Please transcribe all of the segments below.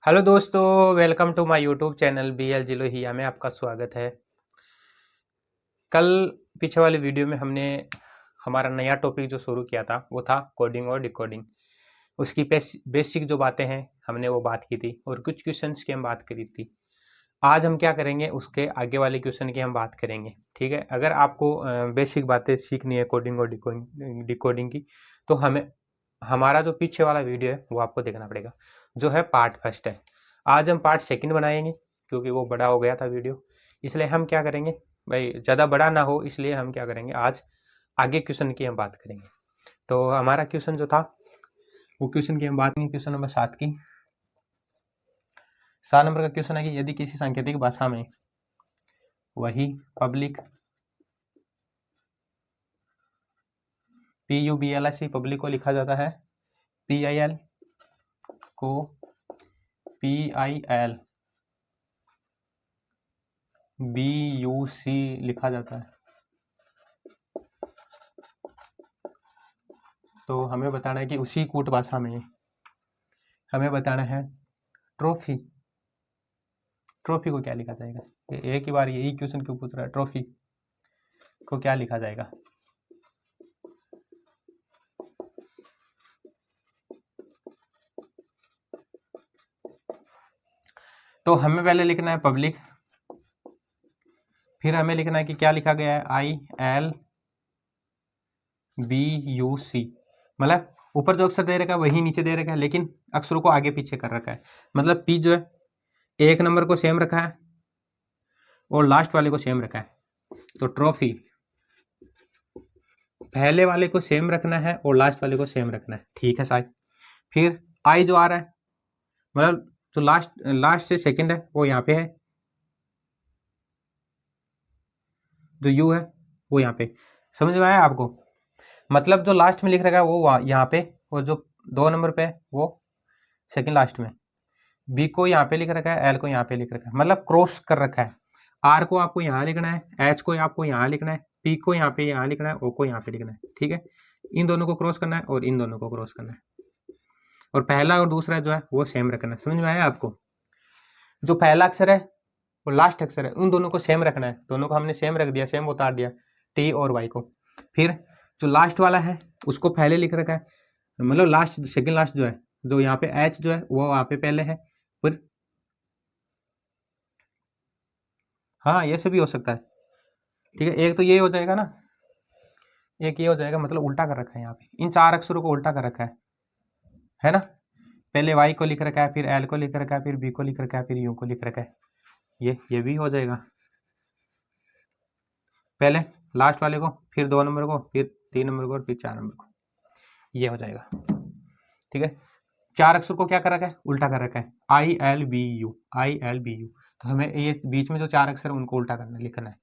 Hello दोस्तों, welcome to my YouTube channel BL Jilohiya में आपका स्वागत है। कल पीछे वाले वीडियो में हमने हमारा नया टॉपिक जो शुरू किया था वो था कोडिंग और डिकोडिंग। उसकी बेसिक जो बातें हैं हमने वो बात की थी और कुछ क्वेश्चंस की हम बात करी थी। आज हम क्या करेंगे, उसके आगे वाले क्वेश्चन की हम बात करेंगे। ठीक है, अगर आपको बेसिक बातें सीखनी है कोडिंग और डिकोडिंग की, तो हमें हमारा जो पीछे वाला वीडियो है वो आपको देखना पड़ेगा, जो है पार्ट फर्स्ट है। आज हम पार्ट सेकंड बनाएंगे क्योंकि वो बड़ा हो गया था वीडियो। इसलिए हम क्या करेंगे भाई, ज़्यादा बड़ा ना हो, इसलिए हम क्या करेंगे, आज आगे क्वेश्चन की हम बात करेंगे। तो हमारा क्वेश्चन जो था वो क्वेश्चन की हम बात करेंगे, क्वेश्चन नंबर 7 की। 7 नंबर का क्वेश्चन है कि यदि किसी सांकेतिक भाषा में वही पब्लिक PUBLIC पब्लिक को लिखा जाता है, PIL को PIL BUC लिखा जाता है, तो हमें बताना है कि उसी कूट भाषा में हमें बताना है ट्रॉफी को क्या लिखा जाएगा। एक ही बार यही क्वेश्चन क्यों पूछ रहा है, ट्रॉफी को क्या लिखा जाएगा। तो हमें पहले लिखना है पब्लिक, फिर हमें लिखना है कि क्या लिखा गया है, ILBUC। मतलब ऊपर जो अक्षर दे रखा है वही नीचे दे रखा है, लेकिन अक्षरों को आगे पीछे कर रखा है। मतलब P जो है एक नंबर को सेम रखा है और लास्ट वाले को सेम रखा है। तो ट्रॉफी पहले वाले को सेम रखना है और लास्ट वाले को सेम रखना है। ठीक है साहब। फिर I जो आ रहा है, मतलब जो लास्ट से सेकंड है वो यहाँ पे है, जो U है वो यहाँ पे। समझ में आया आपको? मतलब जो लास्ट में लिख रखा है वो यहाँ पे, और जो 2 नंबर पे है वो सेकंड लास्ट में। B को यहाँ पे लिख रखा है, L को यहाँ पे लिख रखा है, मतलब क्रॉस कर रखा है। R को आपको यहाँ लिखना है, H को आपको यहाँ लिखना है, P को यहाँ पे यहाँ लिखना है, O को यहाँ पे लिखना है। ठीक है, इन दोनों को क्रॉस करना है और इन दोनों को क्रॉस करना है, और पहला और दूसरा जो है वो सेम रखना है। समझ में आया आपको? जो पहला अक्षर है और लास्ट अक्षर है उन दोनों को सेम रखना है, दोनों को हमने सेम रख दिया, सेम उतार दिया, T और Y को। फिर जो लास्ट वाला है उसको पहले लिख रखा है, मतलब लास्ट सेकंड लास्ट जो है, जो यहाँ पे H जो है वो वहाँ पे पहले है। फिर हाँ, ये से भी हो सकता है। ठीक है, एक तो ये हो जाएगा ना, एक ये हो जाएगा, मतलब उल्टा कर रखा है यहाँ पे, इन 4 अक्षरों को उल्टा कर रखा है ना। पहले Y को लिख रखा है, फिर L को लिख रखा है, फिर B को लिख रखा है, फिर U को लिख रखा है। ये भी हो जाएगा। पहले लास्ट वाले को, फिर 2 नंबर को, फिर 3 नंबर को, और फिर 4 नंबर को, ये हो जाएगा। ठीक है, 4 अक्षर को क्या कर रखा है, उल्टा कर रखा है, ILBU। तो हमें ये बीच में जो 4 अक्षर है उनको उल्टा करना, लिखना है।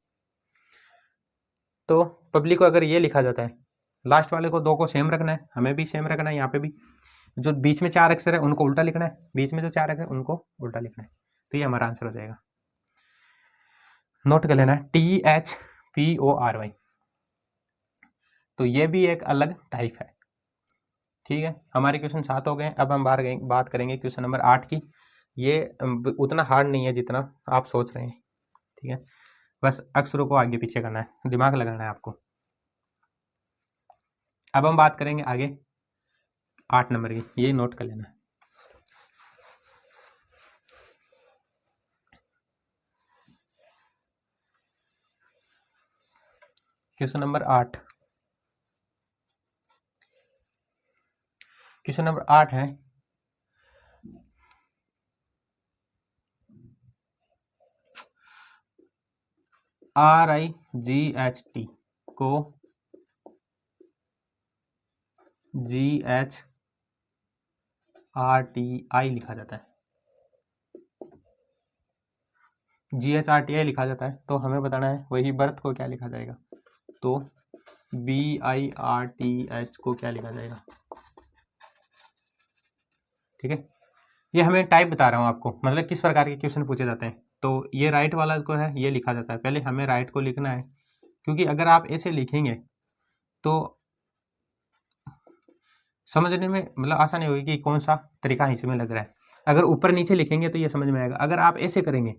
तो पब्लिक को अगर ये लिखा जाता है, लास्ट वाले को 2 को सेम रखना है, हमें भी सेम रखना है, यहाँ पे भी जो बीच में 4 अक्षर है उनको उल्टा लिखना है, बीच में जो 4 अक्षर है उनको उल्टा लिखना है। तो ये हमारा आंसर हो जाएगा। नोट कर लेना है, THPORY। तो ये भी एक अलग टाइप है। ठीक है, हमारे क्वेश्चन 7 हो गए। अब हम बात करेंगे क्वेश्चन नंबर 8 की। ये उतना हार्ड नहीं है जितना आप सोच रहे हैं। ठीक है, बस अक्षरों को आगे पीछे करना है, दिमाग लगाना है आपको। अब हम बात करेंगे आगे 8 नंबर की, ये नोट कर लेना है। क्वेश्चन नंबर 8, क्वेश्चन नंबर 8 है, RIGHT को GHRTI लिखा जाता है, GHRTI लिखा जाता है। तो हमें बताना है वही बर्थ को क्या लिखा जाएगा, तो BIRTH को क्या लिखा जाएगा। ठीक है, ये हमें टाइप बता रहा हूँ आपको, मतलब किस प्रकार के क्वेश्चन पूछे जाते हैं। तो ये राइट वाला को है, ये लिखा जाता है, पहले हमें राइट को लिखना है, क्योंकि अगर आप ऐसे लिखेंगे तो समझने में मतलब आसानी होगी कि कौन सा तरीका इसमें लग रहा है। अगर ऊपर नीचे लिखेंगे तो ये समझ में आएगा। अगर आप ऐसे करेंगे,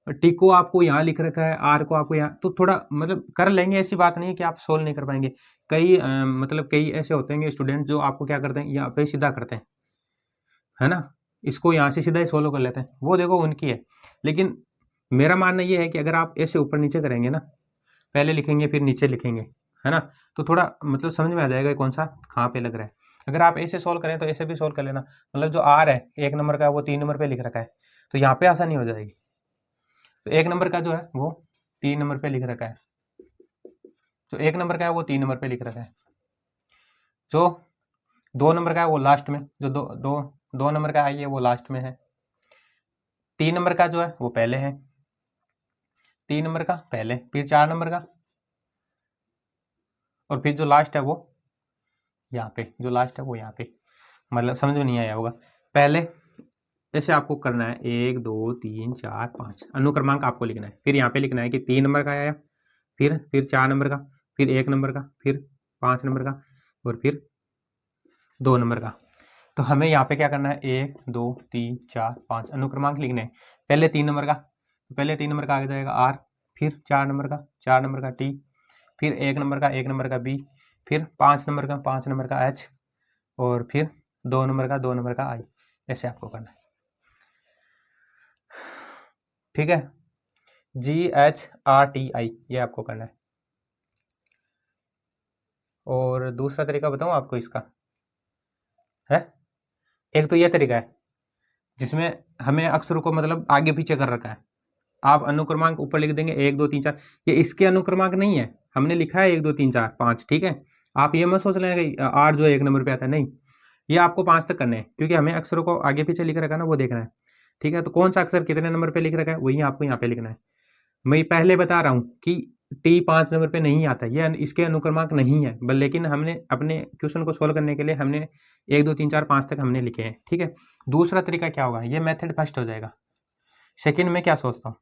टी को आपको यहाँ लिख रखा है, आर को आपको यहाँ, तो थोड़ा मतलब कर लेंगे, ऐसी बात नहीं है कि आप सोल्व नहीं कर पाएंगे। कई मतलब कई ऐसे होते हैं स्टूडेंट जो आपको क्या करते हैं, यहाँ पे सीधा करते हैं, है ना, इसको यहाँ से सीधा ही सोल्व कर लेते हैं, वो देखो उनकी है। लेकिन मेरा मानना ये है कि अगर आप ऐसे ऊपर नीचे करेंगे ना, पहले लिखेंगे फिर नीचे लिखेंगे, है ना, तो थोड़ा मतलब समझ में आ जाएगा कौन सा कहाँ पे लग रहा है। अगर आप ऐसे सोल्व करें तो ऐसे भी सोल्व कर लेना, मतलब जो आर है 1 नंबर का वो 3 नंबर पे लिख रखा है, तो यहाँ पे आसानी हो जाएगी। तो 1 नंबर का जो है वो 3 नंबर पे लिख रखा है, जो 1 नंबर का है वो 3 नंबर पे लिख रखा है, जो 2 नंबर का है वो लास्ट में, जो दो नंबर का आई है वो लास्ट में है, 3 नंबर का जो है वो पहले है, 3 नंबर का पहले, फिर 4 नंबर का, और फिर जो लास्ट है वो यहाँ पे, जो लास्ट है वो यहाँ पे। मतलब समझ में नहीं आया होगा। पहले ऐसे आपको करना है 1 2 3 4 5 अनुक्रमांक आपको लिखना है, फिर यहाँ पे लिखना है कि 3 नंबर का आया, फिर 4 नंबर का, फिर 1 नंबर का, फिर 5 नंबर का, और फिर 2 नंबर का। तो हमें यहाँ पे क्या करना है, 1 2 3 4 5 अनुक्रमांक लिखने हैं। पहले 3 नंबर का, तो पहले 3 नंबर का आगे जाएगा आर, फिर 4 नंबर का, 4 नंबर का टी, फिर 1 नंबर का, 1 नंबर का बी, फिर 5 नंबर का, 5 नंबर का एच, और फिर 2 नंबर का, 2 नंबर का आई। ऐसे आपको करना है, ठीक है। GHRTI ये आपको करना है। और दूसरा तरीका बताऊं आपको इसका, है एक तो ये तरीका है जिसमें हमें अक्षरों को मतलब आगे पीछे कर रखा है। आप अनुक्रमांक ऊपर लिख देंगे 1 2 3 4, ये इसके अनुक्रमांक नहीं है, हमने लिखा है 1 2 3 4 5, ठीक है। आप ये मत सोच लेंगे आर जो 1 नंबर पे आता है, नहीं, ये आपको 5 तक करने हैं, क्योंकि हमें अक्षरों को आगे पीछे लिख रखा है ना, वो देखना है, ठीक है। तो कौन सा अक्षर कितने नंबर पे लिख रखा है वही आपको यहाँ पे लिखना है। मैं पहले बता रहा हूँ कि टी 5 नंबर पे नहीं आता, ये इसके अनुक्रमांक नहीं है, लेकिन हमने अपने क्वेश्चन को सोल्व करने के लिए हमने 1 2 3 4 5 तक हमने लिखे हैं, ठीक है। दूसरा तरीका क्या होगा, ये मेथड फर्स्ट हो जाएगा। सेकंड में क्या सोचता हूँ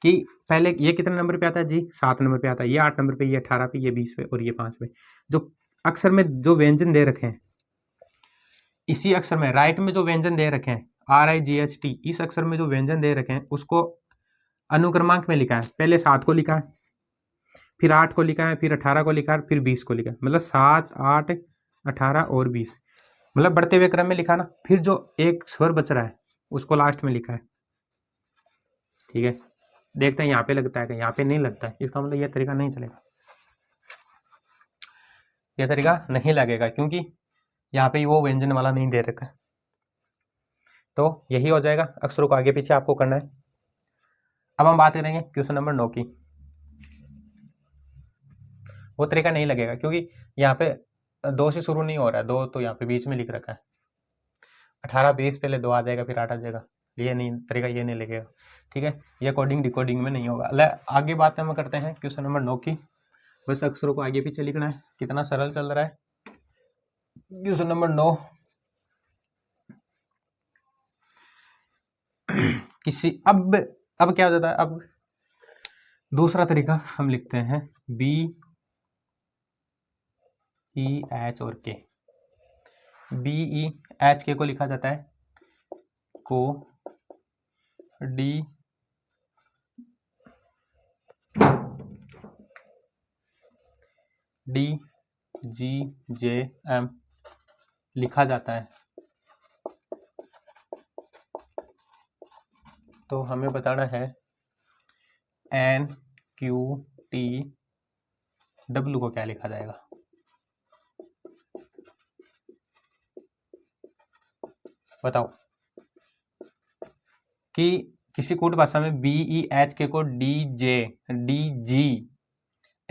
कि पहले ये कितने नंबर पे आता है जी, 7 नंबर पे आता है, ये 8 नंबर पे, ये 18 पे, ये 20 पे, और ये 5 पे। जो अक्षर में जो व्यंजन दे रखे हैं, इसी अक्षर में राइट में जो व्यंजन दे रखे हैं RIGHT, इस अक्षर में जो व्यंजन दे रखे हैं उसको अनुक्रमांक में लिखा है। पहले 7 को लिखा है, फिर 8 को लिखा है, फिर 18 को लिखा है, फिर 20 को लिखा है, मतलब 7 8 18 और 20, मतलब बढ़ते हुए क्रम में लिखा ना। फिर जो एक स्वर बच रहा है उसको लास्ट में लिखा है, ठीक है। देखते हैं यहाँ पे लगता है कि यहाँ पे नहीं लगता है, इसका मतलब ये तरीका नहीं चलेगा, ये तरीका नहीं लगेगा, क्योंकि यहाँ पे वो व्यंजन वाला नहीं दे रखा है। तो यही हो जाएगा, अक्षरों को आगे पीछे आपको करना है। अब हम बात करेंगे क्वेश्चन नंबर 9 की। वो तरीका नहीं लगेगा क्योंकि यहाँ पे 2 से शुरू नहीं हो रहा है, 2 तो यहाँ पे बीच में लिख रखा है, 18 20 पहले 2 आ जाएगा, फिर 8 आ जाएगा, ये नहीं तरीका, ये नहीं लगेगा, ठीक है। ये कोडिंग डिकोडिंग में नहीं होगा। आगे बात हम करते हैं क्वेश्चन नंबर 9 की। बस अक्षरों को आगे पीछे लिखना है, कितना सरल चल रहा है क्वेश्चन नंबर 9। अब क्या हो जाता है, अब दूसरा तरीका हम लिखते हैं BEH और K। BEH को लिखा जाता है को DGJM लिखा जाता है। तो हमें बताना है NQTW को क्या लिखा जाएगा। बताओ कि किसी कूट भाषा में BEH को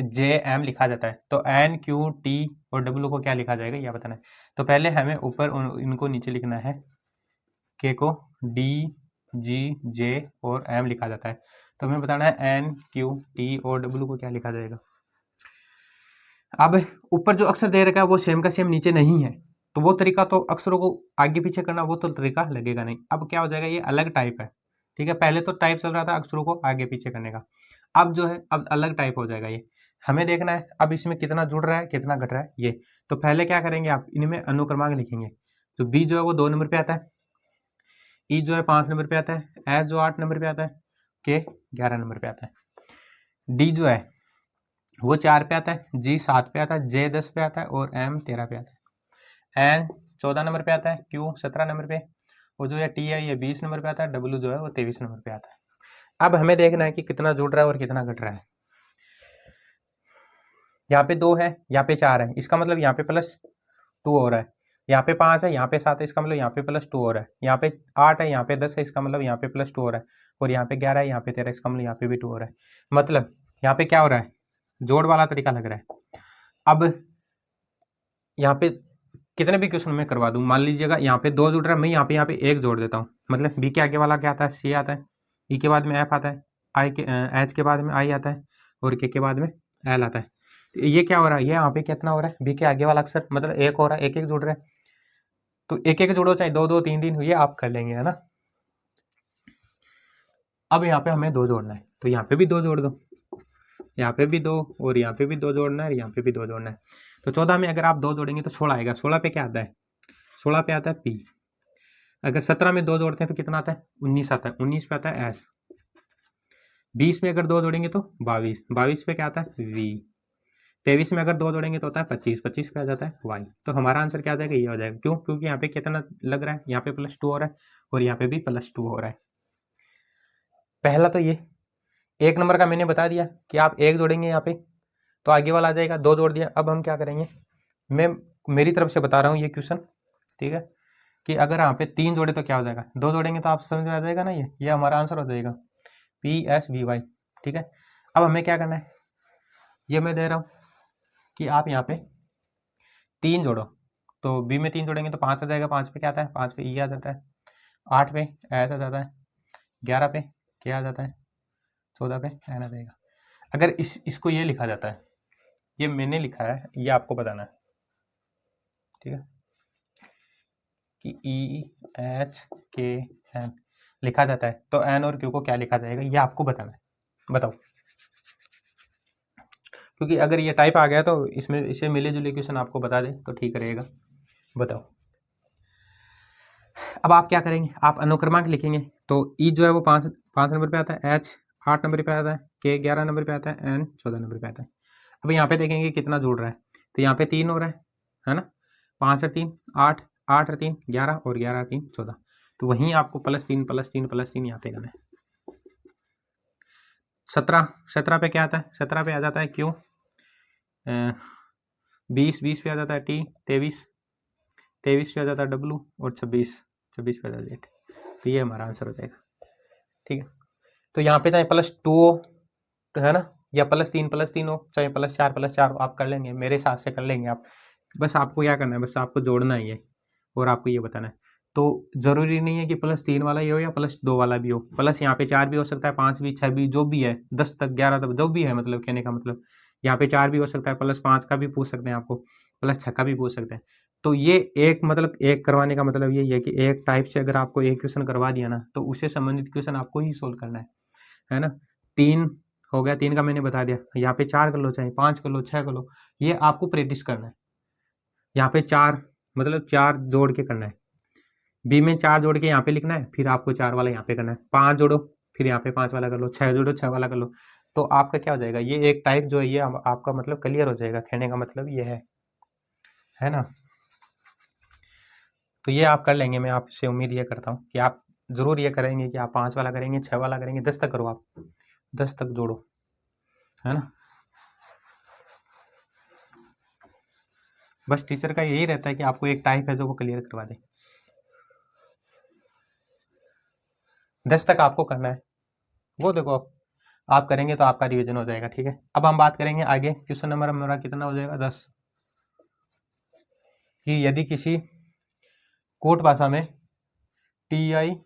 DGJM लिखा जाता है, तो NQT और W को क्या लिखा जाएगा यह बताना है। तो पहले हमें ऊपर इनको नीचे लिखना है, K को DGJ और M लिखा जाता है, तो हमें बताना है NQT और W को क्या लिखा जाएगा। अब ऊपर जो अक्षर दे रखा है वो सेम का सेम नीचे नहीं है, तो वो तरीका तो अक्षरों को आगे पीछे करना वो तो तरीका लगेगा नहीं। अब क्या हो जाएगा, ये अलग टाइप है, ठीक है। पहले तो टाइप चल रहा था अक्षरों को आगे पीछे करने का, अब जो है अब अलग टाइप हो जाएगा। ये हमें देखना है अब इसमें कितना जुड़ रहा है कितना घट रहा है ये। तो पहले क्या करेंगे, आप इनमें अनुक्रमांक लिखेंगे। तो बी जो है वो 2 नंबर पे आता है, ई जो है 5 नंबर पे आता है, एस जो 8 नंबर पे आता है, के 11 नंबर पे आता है, डी जो है वो 4 पे आता है, जी 7 पे आता है, जे 10 पे आता है और एम 13 पे आता है, एन 14 नंबर पे आता है, क्यू 17 नंबर पे, और जो है टी आई ये 20 नंबर पे आता है, डब्ल्यू जो है वो 23 नंबर पे आता है। अब हमें देखना है कि कितना जुड़ रहा है और कितना घट रहा है। यहाँ पे 2 है, यहाँ पे 4 है, इसका मतलब यहाँ पे +2 हो रहा है, यहाँ पे 5 है, यहाँ पे 7 है, इसका मतलब यहाँ पे +2 हो रहा है, यहाँ पे 8 है, यहाँ पे 10 है, इसका मतलब यहाँ पे +2 हो रहा है, और यहाँ पे 11 है, यहाँ पे 13, इसका मतलब यहाँ पे भी 2 हो रहा है। मतलब यहाँ पे क्या हो रहा है, जोड़ वाला तरीका लग रहा है। अब यहाँ पे कितने भी क्वेश्चन में करवा दूं, मान लीजिएगा यहाँ पे 2 जुड़ रहा है, मैं यहाँ पे 1 जोड़ देता हूँ, मतलब बी के आगे वाला क्या आता है, सी आता है, ई के बाद में एफ आता है, आई के एच के बाद में आई आता है, और के बाद में एल आता है। तो ये क्या हो रहा है, ये यहाँ पे कितना हो रहा है, बी के आगे वाला अक्षर मतलब 1 हो रहा है, 1 जुड़ रहा है, तो 1 जोड़ो, चाहे 2 3 हुई, आप कर लेंगे, है ना। अब यहाँ पे हमें 2 जोड़ना है, तो यहाँ पे भी 2 जोड़ दो, यहाँ पे भी 2, और यहाँ पे भी 2 जोड़ना है, यहाँ पे भी 2 जोड़ना है। तो 14 में अगर आप 2 जोड़ेंगे तो 16 आएगा, 16 पे क्या आता है, 16 पे आता है पी। अगर 17 में 2 जोड़ते हैं तो कितना आता है, 19 आता है, 19 पे आता है एस। 20 में अगर 2 जोड़ेंगे तो 22, 22 पे क्या आता है वी। 23 में अगर 2 जोड़ेंगे तो होता है 25, 25 पे आ जाता है वाई। तो हमारा आंसर क्या आ जाएगा, ये हो जाएगा। क्यों, क्योंकि यहाँ पे कितना लग रहा है, यहाँ पे +2 हो रहा है और यहाँ पे भी +2 हो रहा है। पहला तो ये 1 नंबर का मैंने बता दिया कि आप 1 जोड़ेंगे यहाँ पे तो आगे वाला आ जाएगा, 2 जोड़ दिया। अब हम क्या करेंगे, मैं मेरी तरफ से बता रहा हूँ ये क्वेश्चन, ठीक है, कि अगर यहाँ पे 3 जोड़े तो क्या हो जाएगा, 2 जोड़ेंगे तो आप समझ में आ जाएगा ना, ये हमारा आंसर हो जाएगा पी एस वी वाई, ठीक है। अब हमें क्या करना है, ये मैं दे रहा हूँ कि आप यहाँ पे 3 जोड़ो, तो बी में 3 जोड़ेंगे तो 5 आ जाएगा, 5 पे क्या आता है, 5 पे ई आ जाता है, 8 पे एस आ जाता है, 11 पे क्या आ जाता है, 14 पे एन आ जाएगा। अगर इसको ये लिखा जाता है, ये मैंने लिखा है, ये आपको बताना है, ठीक है, कि ई एच के एन लिखा जाता है, तो एन और क्यू को क्या लिखा जाएगा, ये आपको बताना है, बताओ। क्योंकि अगर ये टाइप आ गया तो इसमें इसे मिले जुले क्वेश्चन आपको बता दें तो ठीक रहेगा। बताओ, अब आप क्या करेंगे, आप अनुक्रमांक लिखेंगे, तो ई जो है वो 5 नंबर पे आता है, एच 8 नंबर पे आता है, के 11 नंबर पे आता है, एन 14 नंबर पे आता है। अब यहाँ पे देखेंगे कितना जुड़ रहा है, तो यहाँ पे 3 हो रहा है ना, 5 और 3 8, 8 और 3 11, और 11 और 3 14, तो वहीं आपको +3 +3 +3 यहाँ पे करना है। 17 पे क्या आता है, 17 पे आ जाता है क्यू, 20 पे आ जाता है टी, 23 पे आ जाता है डब्लू, और 26 पे आ जाता है जेड। तो ये हमारा आंसर हो जाएगा, ठीक है। तो यहाँ पे चाहे +2 हो, है ना, या +3 हो, चाहे +4 आप कर लेंगे, मेरे हिसाब से कर लेंगे आप। बस आपको क्या करना है, बस आपको जोड़ना ही है और आपको ये बताना है। तो जरूरी नहीं है कि +3 वाला ये हो या +2 वाला भी हो, प्लस यहाँ पे 4 भी हो सकता है, 5 भी, 6 भी, जो भी है, 10 तक 11 तक जो भी है, मतलब कहने का मतलब यहाँ पे 4 भी हो सकता है, +5 का भी पूछ सकते हैं आपको, +6 का भी पूछ सकते हैं। तो ये एक मतलब एक करवाने का मतलब यही है कि एक टाइप से अगर आपको एक क्वेश्चन करवा दिया ना, तो उससे संबंधित क्वेश्चन आपको ही सोल्व करना है ना। 3 हो गया, 3 का मैंने बता दिया, यहाँ पे 4 कर लो, चाहे 5 कर लो, 6 कर लो, ये आपको प्रैक्टिस करना है। यहाँ पे 4 मतलब 4 जोड़ के करना है, बी में 4 जोड़ के यहाँ पे लिखना है, फिर आपको 4 वाला यहाँ पे करना है, 5 जोड़ो, फिर यहाँ पे 5 वाला कर लो, 6 जोड़ो, 6 वाला कर लो, तो आपका क्या हो जाएगा, ये एक टाइप जो है ये आपका मतलब क्लियर हो जाएगा, कहने का मतलब ये है ना। तो ये आप कर लेंगे, मैं आपसे उम्मीद ये करता हूँ कि आप जरूर ये करेंगे कि आप 5 वाला करेंगे, 6 वाला करेंगे, 10 तक करो, आप 10 तक जोड़ो, है ना। बस टीचर का यही रहता है कि आपको एक टाइप है जो वो क्लियर करवा दे। 10 तक आपको करना है, वो देखो आप करेंगे तो आपका रिवीजन हो जाएगा, ठीक है। अब हम बात करेंगे आगे, क्वेश्चन नंबर हमारा कितना हो जाएगा 10, कि यदि किसी कोट भाषा में TIMBER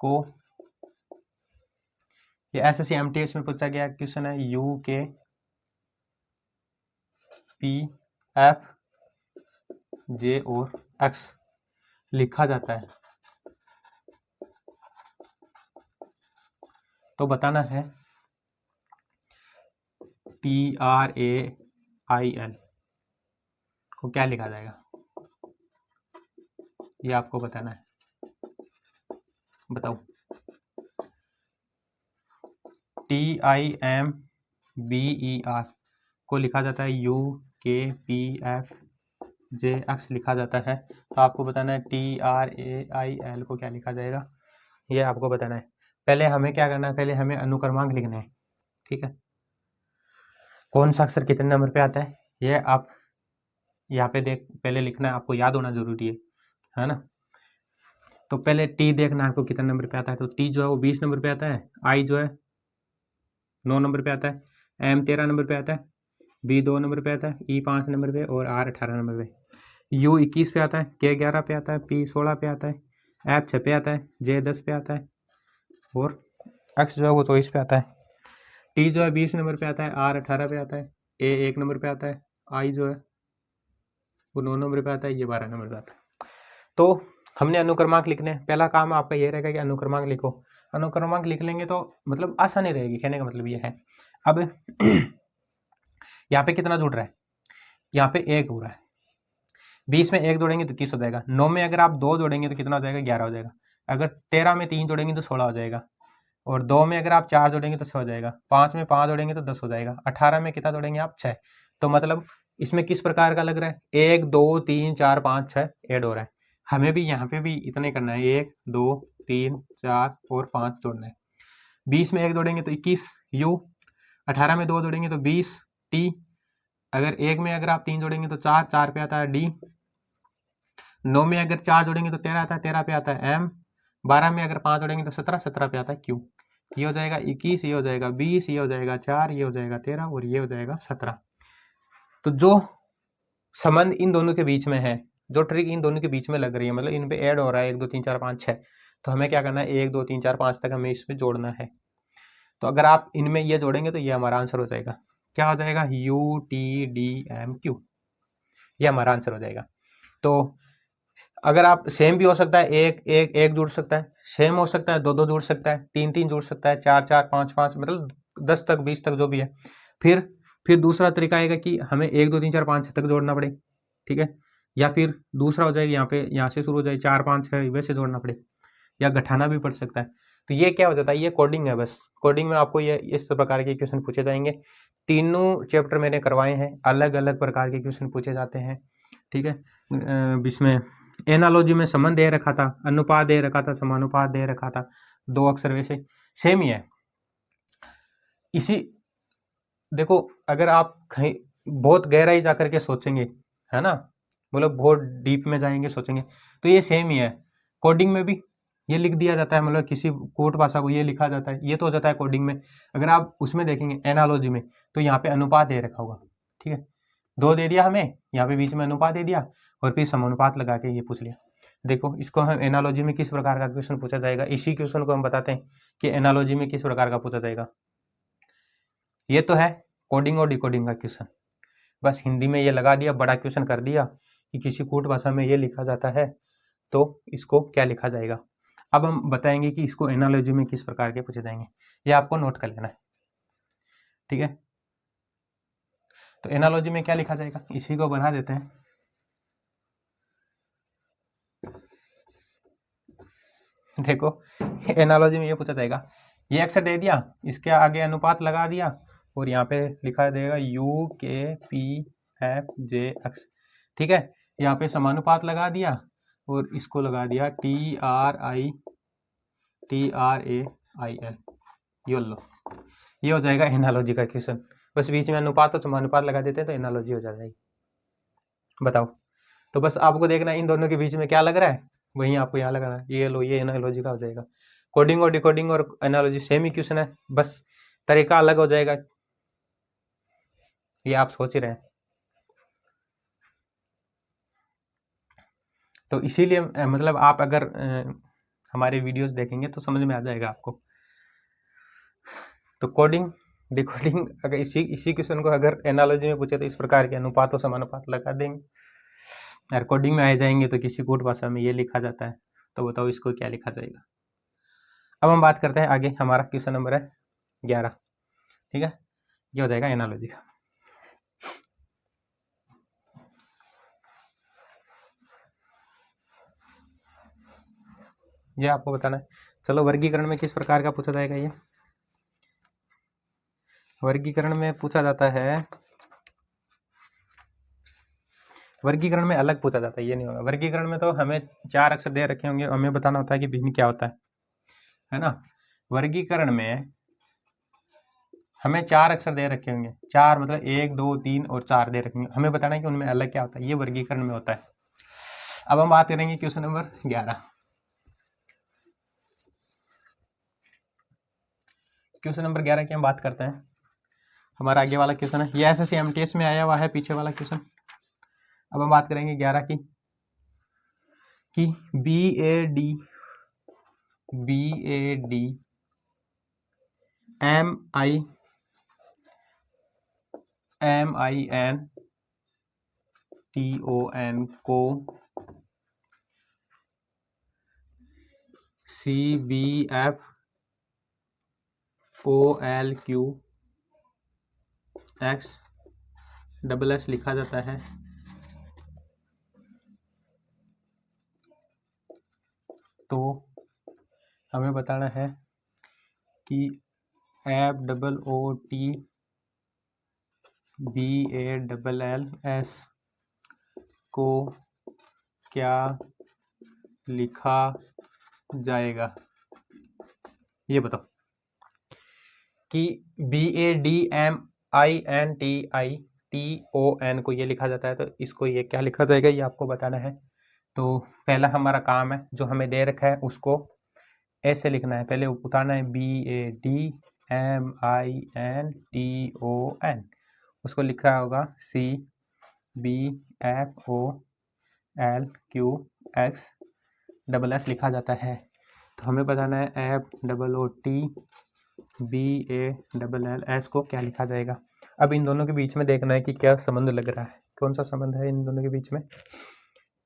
को, ये SSC MTS में पूछा गया क्वेश्चन है, UK PF J और X लिखा जाता है, तो बताना है TRAIL को क्या लिखा जाएगा, ये आपको बताना है। बताओ। TIMBER को लिखा जाता है UKPFJX लिखा जाता है। तो आपको बताना है TRAIL को क्या लिखा जाएगा, ये आपको बताना है। पहले हमें क्या करना है, पहले हमें अनुक्रमांक लिखना है। ठीक है, कौन सा अक्षर कितने नंबर पे आता है ये आप यहाँ पे देख पहले लिखना है, आपको याद होना जरूरी है ना। तो पहले टी देखना है आपको कितने नंबर पे आता है। तो टी जो है वो 20 नंबर पे आता है, आई जो है 9 नंबर पे आता है, एम 13 नंबर पे आता है, बी 2 नंबर पे आता है, ई 5 नंबर पे और आर 18 नंबर पे, यू 21 पे आता है, के 11 पे आता है, पी 16 पे आता है, एफ 6 पे आता है, जे 10 पे आता है और एक्स जो है वो 24 पे आता है। टी जो है 20 नंबर पे आता है, आर 18 पे आता है, ए 1 नंबर पे आता है, आई जो है वो 9 नंबर पे आता है, ये 12 नंबर पे आता है। तो हमने अनुक्रमांक लिखने हैं। पहला काम आपका ये रहेगा कि अनुक्रमांक लिखो। अनुक्रमांक लिख लेंगे तो मतलब आसानी रहेगी, कहने का मतलब ये है। अब यहाँ पे कितना जुड़ रहा है, यहाँ पे 1 हो रहा है, 20 में 1 जोड़ेंगे तो 30 हो जाएगा, 9 में अगर आप 2 जोड़ेंगे तो कितना हो जाएगा, 11 हो जाएगा, अगर 13 में 3 जोड़ेंगे तो 16 हो जाएगा, और 2 में अगर आप 4 जोड़ेंगे तो 6 हो जाएगा, 5 में 5 जोड़ेंगे तो 10 हो जाएगा, 18 में कितना जोड़ेंगे आप, 6। तो मतलब इसमें किस प्रकार का लग रहा है, 1 2 3 4 5 6 ऐड हो रहा है। हमें भी यहाँ पे भी इतना ही करना है, 1 2 3 4 और 5 जोड़ना है। 20 में 1 जोड़ेंगे तो 21 यू, 18 में 2 जोड़ेंगे तो 20 टी, अगर 1 में अगर आप 3 जोड़ेंगे तो 4 4 पे आता है डी, 9 में अगर 4 जोड़ेंगे तो 13 आता है, 13 पे आता है एम, 12 में अगर 5 जोड़ेंगे तो 17 17 पे आता है क्यू। ये हो जाएगा 21, ये हो जाएगा 20, ये हो जाएगा 4, ये हो जाएगा 13 और ये हो जाएगा 17। तो जो संबंध इन दोनों के बीच में है, जो ट्रिक इन दोनों के बीच में लग रही है, मतलब इन पे ऐड हो रहा है 1 2 3 4 5 6, तो हमें क्या करना है 1 2 3 4 5 तक हमें इसमें जोड़ना है। तो अगर आप इनमें ये जोड़ेंगे तो ये हमारा आंसर हो जाएगा, क्या हो जाएगा, UTDMQ, ये हमारा आंसर हो जाएगा। तो अगर आप सेम भी हो सकता है, एक जुड़ सकता है, सेम हो सकता है, 2 2 जुड़ सकता है, 3 3 जुड़ सकता है, 4 4 5 5, मतलब 10 तक 20 तक जो भी है। फिर दूसरा तरीका आएगा कि हमें 1 2 3 4 5 6 तक जोड़ना पड़े। ठीक है, या फिर दूसरा हो जाएगा यहाँ पे, यहाँ से शुरू हो जाए 4 5 6 वैसे जोड़ना पड़े, या घटाना भी पड़ सकता है। तो ये क्या हो जाता है, ये कोडिंग है। बस कोडिंग में आपको ये इस प्रकार के क्वेश्चन पूछे जाएंगे। तीनों चैप्टर मैंने करवाए हैं, अलग अलग प्रकार के क्वेश्चन पूछे जाते हैं। ठीक है, इसमें एनालॉजी में संबंध दे रखा था, अनुपात दे रखा था, समानुपात दे रखा था, 2 अक्षर वैसे सेम ही है। इसी देखो, अगर आप कहीं बहुत गहराई जा करके सोचेंगे, है ना, मतलब बहुत डीप में जाएंगे सोचेंगे, तो ये सेम ही है। कोडिंग में भी ये लिख दिया जाता है, मतलब किसी कोड भाषा को ये लिखा जाता है, ये तो हो जाता है कोडिंग में। अगर आप उसमें देखेंगे एनालॉजी में, तो यहाँ पे अनुपात दे रखा होगा। ठीक है, 2 दे दिया हमें, यहाँ पे बीच में अनुपात दे दिया और फिर समानुपात लगा के ये पूछ लिया। देखो, इसको हम एनालॉजी में किस प्रकार का क्वेश्चन पूछा जाएगा, इसी क्वेश्चन को हम बताते हैं कि एनालॉजी में किस प्रकार का पूछा जाएगा। ये तो है कोडिंग और डिकोडिंग का क्वेश्चन, बस हिंदी में ये लगा दिया, बड़ा क्वेश्चन कर दिया कि किसी कूट भाषा में ये लिखा जाता है तो इसको क्या लिखा जाएगा। अब हम बताएंगे कि इसको एनालॉजी में किस प्रकार के पूछे जाएंगे, ये आपको नोट कर लेना है। ठीक है, तो एनालॉजी में क्या लिखा जाएगा, इसी को बना देते हैं। देखो, एनालॉजी में ये पूछा जाएगा, ये अक्षर दे दिया, इसके आगे अनुपात लगा दिया और यहाँ पे लिखा देगा UKPFJX। ठीक है, यहाँ पे समानुपात लगा दिया और इसको लगा दिया TRAIL, ये हो जाएगा एनालॉजी का क्वेश्चन। बस बीच में अनुपात और समानुपात लगा देते हैं तो एनालॉजी हो जाएगी। बताओ, तो बस आपको देखना इन दोनों के बीच में क्या लग रहा है, वही आपको यहाँ लगाना है। ये लो, ये एनालॉजी का हो जाएगा। कोडिंग और डिकोडिंग और एनालॉजी सेम ही क्वेश्चन है, बस तरीका अलग हो जाएगा, ये आप सोच ही रहे हैं। तो इसीलिए मतलब आप अगर हमारे वीडियोस देखेंगे तो समझ में आ जाएगा आपको। तो कोडिंग डिकोडिंग अगर इसी क्वेश्चन को अगर एनालॉजी में पूछे तो इस प्रकार के अनुपात और समानुपात लगा देंगे। और कोडिंग में आ जाएंगे तो किसी कोड भाषा में ये लिखा जाता है, तो बताओ इसको क्या लिखा जाएगा। अब हम बात करते हैं आगे, हमारा क्वेश्चन नंबर है 11। ठीक है, ये हो जाएगा एनालॉजी का। ये आपको बताना है। चलो वर्गीकरण में किस प्रकार का पूछा जाएगा, ये वर्गीकरण में पूछा जाता है, वर्गीकरण में अलग पूछा जाता है, ये नहीं होगा। वर्गीकरण में तो हमें 4 अक्षर दे रखे होंगे, हमें बताना होता है कि भिन्न क्या होता है ना। वर्गीकरण में हमें 4 अक्षर दे रखे होंगे, 4 मतलब 1 2 3 और 4 दे रखे होंगे, हमें बताना है कि उनमें अलग क्या होता है, ये वर्गीकरण में होता है। अब हम बात करेंगे क्वेश्चन नंबर 11। क्वेश्चन नंबर 11 की हम बात करते हैं। हमारा आगे वाला क्वेश्चन है, ये SSC MTS में आया हुआ है पीछे वाला क्वेश्चन। अब हम बात करेंगे 11 की, कि BAD MINTON को CBF OLQX लिखा जाता है, तो हमें बताना है कि FOOTBALLS को क्या लिखा जाएगा, ये बताओ। कि BADMINTITON को ये लिखा जाता है, तो इसको ये क्या लिखा जाएगा, ये आपको बताना है। तो पहला हमारा काम है, जो हमें दे रखा है उसको ऐसे लिखना है, पहले उतारना है BADMINTON, उसको लिख रहा होगा CBFOLQX लिखा जाता है। तो हमें बताना है FOOTBALLS को क्या लिखा जाएगा। अब इन दोनों के बीच में देखना है कि क्या संबंध लग रहा है, कौन सा संबंध है इन दोनों के बीच में।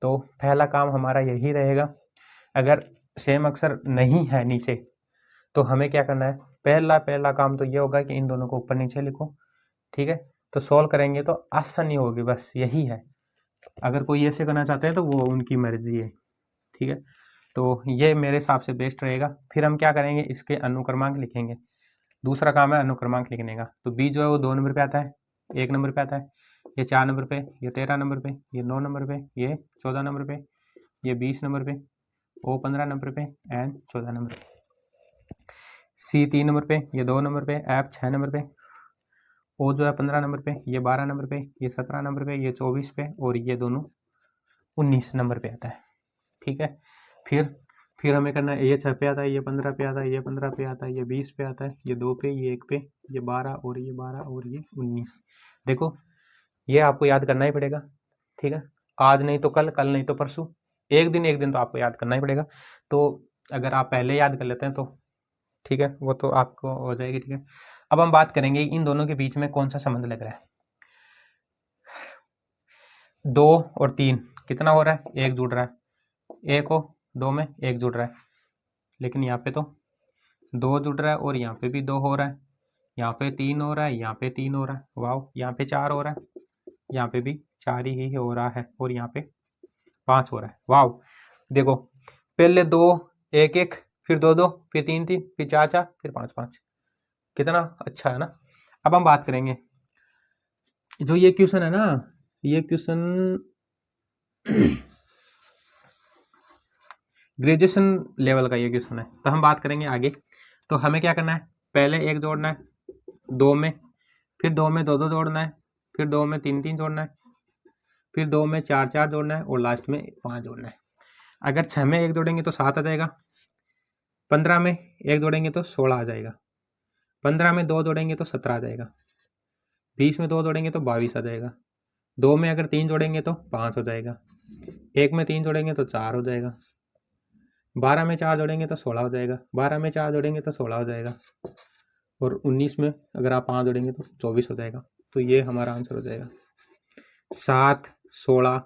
तो पहला काम हमारा यही रहेगा, अगर सेम अक्षर नहीं है नीचे तो हमें क्या करना है, पहला काम तो ये होगा कि इन दोनों को ऊपर नीचे लिखो, ठीक है। तो सॉल्व करेंगे तो आसानी होगी, बस यही है। अगर कोई ऐसे करना चाहते हैं तो वो उनकी मर्जी है, ठीक है। तो ये मेरे हिसाब से बेस्ट रहेगा। फिर हम क्या करेंगे, इसके अनुक्रमांक लिखेंगे। दूसरा काम है अनुक्रमांक लिखने का। तो बी जो है वो 2 नंबर पे आता है, 1 नंबर पे आता है, ये 4 नंबर पे, ये 13 नंबर पे, ये 9 नंबर पे, ये 14 नंबर पे, ये 20 नंबर पे, ओ 15 नंबर पे एंड 14 नंबर पे। सी 3 नंबर पे, ये 2 नंबर पे, एफ 6 नंबर पे, ओ जो है 15 नंबर पे, ये 12 नंबर पे, ये 17 नंबर पे, ये 24 पे और ये दोनों 19 नंबर पे आता है, ठीक है। फिर हमें करना है, ये 6 पे आता है, ये 15 पे आता है, ये 15 पे आता है, ये 20 पे आता है, ये 2 पे, ये 1 पे, ये 12 और ये 12 और ये 19। देखो ये आपको याद करना ही पड़ेगा, ठीक है। आज नहीं तो कल, कल नहीं तो परसों, एक दिन तो आपको याद करना ही पड़ेगा। तो अगर आप पहले याद कर लेते हैं तो ठीक है, वो तो आपको हो जाएगी, ठीक है। अब हम बात करेंगे इन दोनों के बीच में कौन सा संबंध लग रहा है। 2 और 3 कितना हो रहा है, 1 जुड़ रहा है, 1 को 2 में 1 जुड़ रहा है, लेकिन यहाँ पे तो 2 जुड़ रहा है और यहाँ पे भी 2 हो रहा है, यहाँ पे 3 हो रहा है, यहाँ पे 3 हो रहा है, वाह, यहाँ पे 4 हो रहा है, यहाँ पे भी 4 ही हो रहा है और यहाँ पे 5 हो रहा है, वाह। देखो पहले 2 1 1, फिर 2 2, फिर 3 3, फिर 4 4, फिर 5 5, कितना अच्छा है ना। अब हम बात करेंगे जो ये क्वेश्चन है ना, ये क्वेश्चन ग्रेजुएशन लेवल का ये क्वेश्चन है। तो हम बात करेंगे आगे। तो हमें क्या करना है, पहले 1 जोड़ना है 2 में, फिर 2 में 2 2 जोड़ना है, फिर 2 में 3 3 जोड़ना है, फिर 2 में 4 4 जोड़ना है और लास्ट में 5 जोड़ना है। अगर 6 में 1 जोड़ेंगे तो 7 आ जाएगा, 15 में 1 जोड़ेंगे तो 16 आ जाएगा, 15 में 2 जोड़ेंगे तो 17 आ जाएगा, 20 में 2 जोड़ेंगे तो 22 आ जाएगा, 2 में अगर 3 जोड़ेंगे तो 5 हो जाएगा, 1 में 3 जोड़ेंगे तो 4 हो जाएगा, 12 में 4 जोड़ेंगे तो 16 हो जाएगा, 12 में 4 जोड़ेंगे तो 16 हो जाएगा और 19 में अगर आप 5 जोड़ेंगे तो 24 हो जाएगा। तो ये हमारा आंसर हो जाएगा 7 16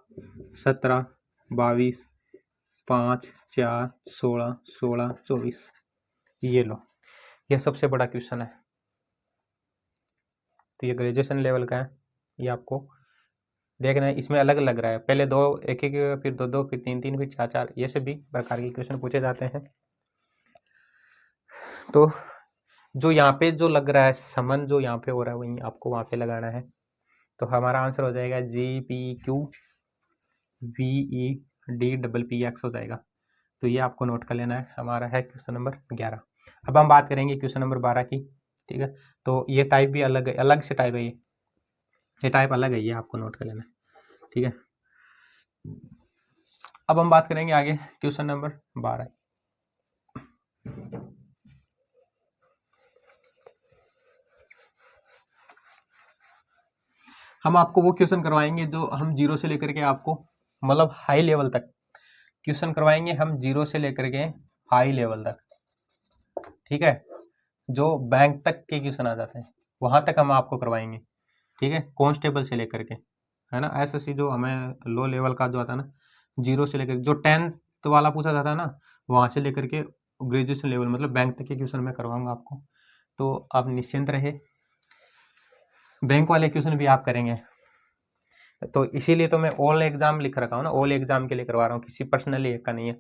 17 22 5 4 16 16 24। ये लो, ये सबसे बड़ा क्वेश्चन है। तो ये ग्रेजुएशन लेवल का है, ये आपको देखना इसमें अलग लग रहा है, पहले 2 एक एक, फिर 2 2, फिर 3 3, फिर 4 4, ये से भी प्रकार के क्वेश्चन पूछे जाते हैं। तो जो यहाँ पे जो लग रहा है समन, जो यहाँ पे हो रहा है वही आपको वहाँ पे लगाना है। तो हमारा आंसर हो जाएगा GPQ VEDPPX हो जाएगा। तो ये आपको नोट कर लेना है। हमारा है क्वेश्चन नंबर 11। अब हम बात करेंगे क्वेश्चन नंबर 12 की। ठीक है, तो ये टाइप भी अलग है, अलग से टाइप है ये टाइप अलग है, ये आपको नोट कर लेना है। ठीक है, अब हम बात करेंगे आगे क्वेश्चन नंबर 12। हम आपको वो क्वेश्चन करवाएंगे जो हम 0 से लेकर के आपको मतलब हाई लेवल तक क्वेश्चन करवाएंगे, हम 0 से लेकर के हाई लेवल तक। ठीक है, जो बैंक तक के क्वेश्चन आ जाते हैं वहां तक हम आपको करवाएंगे। ठीक है, कांस्टेबल से लेकर के, है ना, एसएससी जो हमें लो लेवल का जो आता है ना, 0 से लेकर जो 10th वाला पूछा जाता है ना, वहां से लेकर के ग्रेजुएशन लेवल मतलब बैंक तक के क्वेश्चन मैं करवाऊंगा आपको। तो आप निश्चिंत रहे, बैंक वाले क्वेश्चन भी आप करेंगे। तो इसीलिए तो मैं ऑल एग्जाम लिख रखा हूँ ना, ऑल एग्जाम के लिए करवा रहा हूँ, किसी पर्सनली एक का नहीं है।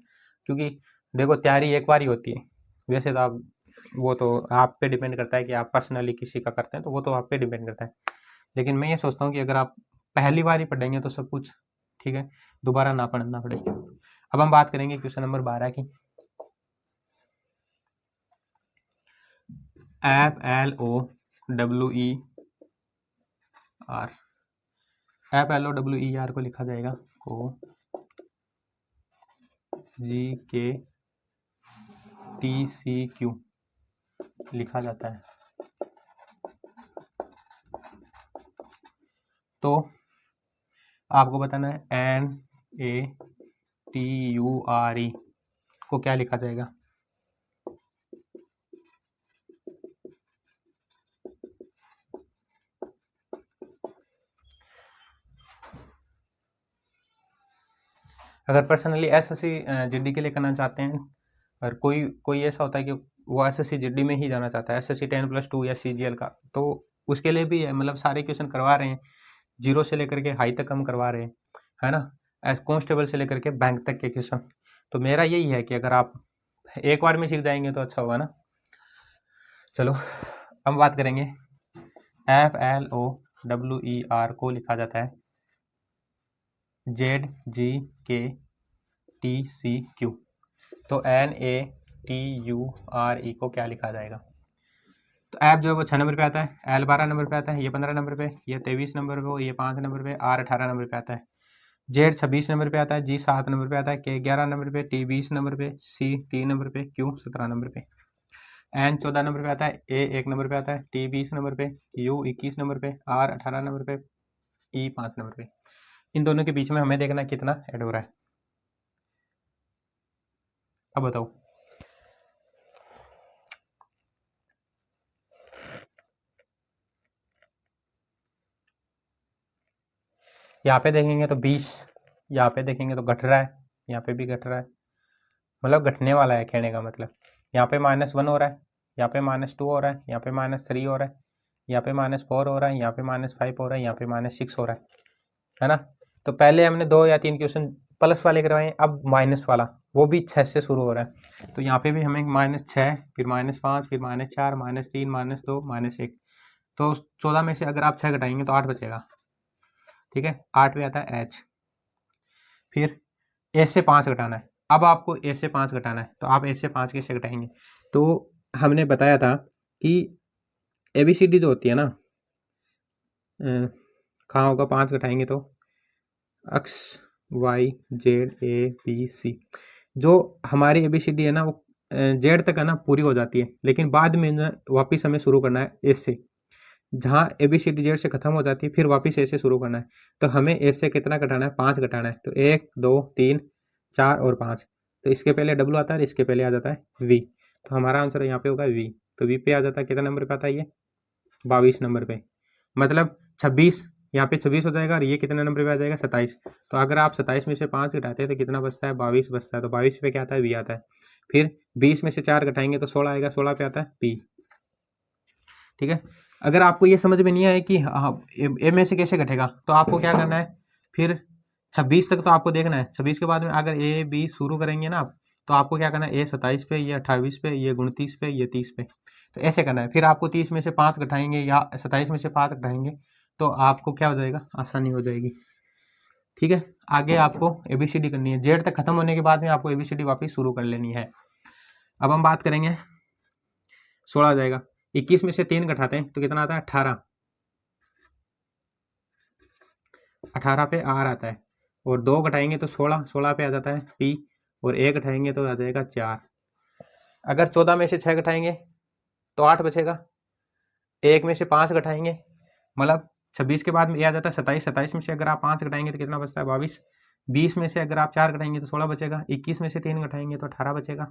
क्योंकि देखो तैयारी एक बार ही होती है, वैसे तो आप वो तो आप पे डिपेंड करता है कि आप पर्सनली किसी का करते हैं, तो वो तो आप पे डिपेंड करता है। लेकिन मैं ये सोचता हूँ कि अगर आप पहली बार ही पढ़ेंगे तो सब कुछ ठीक है, दोबारा ना पढ़ना पड़े। अब हम बात करेंगे क्वेश्चन नंबर 12 की। FLOWER को लिखा जाएगा को GKTCQ लिखा जाता है। तो आपको बताना है NATURE को क्या लिखा जाएगा। अगर पर्सनली एसएससी जीडी के लिए करना चाहते हैं, और कोई ऐसा होता है कि वो एसएससी जीडी में ही जाना चाहता है, SSC 10+2 या CGL का, तो उसके लिए भी है, मतलब सारे क्वेश्चन करवा रहे हैं, 0 से लेकर के हाई तक हम करवा रहे हैं, है ना, एज कांस्टेबल से लेकर के बैंक तक के क्वेश्चन। तो मेरा यही है कि अगर आप एक बार में सीख जाएंगे तो अच्छा होगा ना। चलो हम बात करेंगे FLOWER को लिखा जाता है ZGKTCQ। तो NATURE को क्या लिखा जाएगा। तो ऐप जो है वो 6 नंबर पे आता है, L 12 नंबर पे आता है, ये 15 नंबर पे, ये 23 नंबर पे, ये 5 नंबर पे, R 18 नंबर पे आता है, Z 26 नंबर पे आता है, G 7 नंबर पे आता है, K 11 नंबर पे, T 20 नंबर पे, C 3 नंबर पे, Q 17 नंबर पे, N 14 नंबर पे आता है, A 1 नंबर पे आता है, T 20 नंबर पे, U 21 नंबर पे, R 18 नंबर पे, E 5 नंबर पे। इन दोनों के बीच में हमें देखना कितना ऐड हो रहा है। अब बताओ, यहाँ पे देखेंगे तो 20, यहाँ पे देखेंगे तो घट रहा है, यहाँ पे भी घट रहा है, मतलब घटने वाला है कहने का मतलब। यहाँ पे -1 हो रहा है, यहाँ पे -2 हो रहा है, यहाँ पे -3 हो रहा है, यहाँ पे -4 हो रहा है, यहाँ पे -5 हो रहा है, यहाँ पे -6 हो रहा है ना। तो पहले हमने 2 या 3 क्वेश्चन प्लस वाले करवाए, अब माइनस वाला, वो भी 6 से शुरू हो रहा है। तो यहाँ पे भी हमें -6, फिर -5, फिर -4, -3, -2, -1। तो 14 में से अगर आप 6 घटाएंगे तो 8 बचेगा। ठीक है, 8 पे आता है H। फिर A से 5 घटाना है, अब आपको A से 5 घटाना है, तो आप A से 5 कैसे घटाएंगे। तो हमने बताया था कि ABCD जो होती है ना, कहाँ होगा, 5 घटाएंगे तो X Y Z A B C, जो हमारी ABCD है ना वो Z तक है ना पूरी हो जाती है, लेकिन बाद में ना वापस हमें शुरू करना है A से, जहाँ ABCD Z से खत्म हो जाती है फिर वापस A से शुरू करना है। तो हमें A से कितना घटाना है, 5 घटाना है। तो 1 2 3 4 और 5, तो इसके पहले W आता है, इसके पहले आ जाता है V। तो हमारा आंसर यहाँ पे होगा V। तो V पे आ जाता है, कितना नंबर पे आता है ये, 22 नंबर पे, मतलब 26, यहाँ पे 26 हो जाएगा, और ये कितने नंबर पे आ जाएगा, 27। तो अगर आप 27 में से 5 घटाते हैं तो कितना बचता है, 22 बचता है। तो 22 पे क्या आता है, V आता है। फिर 20 में से 4 घटाएंगे तो 16 आएगा, 16 पे आता है P। ठीक है, अगर आपको ये समझ में नहीं आए कि ए में से कैसे घटेगा, तो आपको क्या करना है, फिर 26 तक तो आपको देखना है। 26 के बाद में अगर ए बी शुरू करेंगे ना आप, तो आपको क्या करना है, ए 27 पे, ये 28 पे, ये 29 पे, ये 30 पे, तो ऐसे करना है। फिर आपको 30 में से 5 घटाएंगे या 27 में से 5 घटाएंगे तो आपको क्या हो जाएगा, आसानी हो जाएगी। ठीक है, आगे आपको ABCD करनी है। जेड तक खत्म होने के बाद में आपको ABCD वापस शुरू कर लेनी है। अब हम बात करेंगे 16 आ जाएगा। 21 में से 3 घटाते हैं तो कितना आता है, 18। 18 पे R आता है, और 2 घटाएंगे तो 16, 16 पे आ जाता है P, और 1 घटाएंगे तो आ जाएगा 4। अगर 14 में से 6 घटाएंगे तो 8 बचेगा। 1 में से 5 घटाएंगे, मतलब 26 के बाद में यह आ जाता है 27। 27 में से अगर आप 5 घटाएंगे तो कितना बचता है, 22। 20 में से अगर आप 4 घटाएंगे तो 16 बचेगा। 21 में से 3 घटाएंगे तो 18 बचेगा।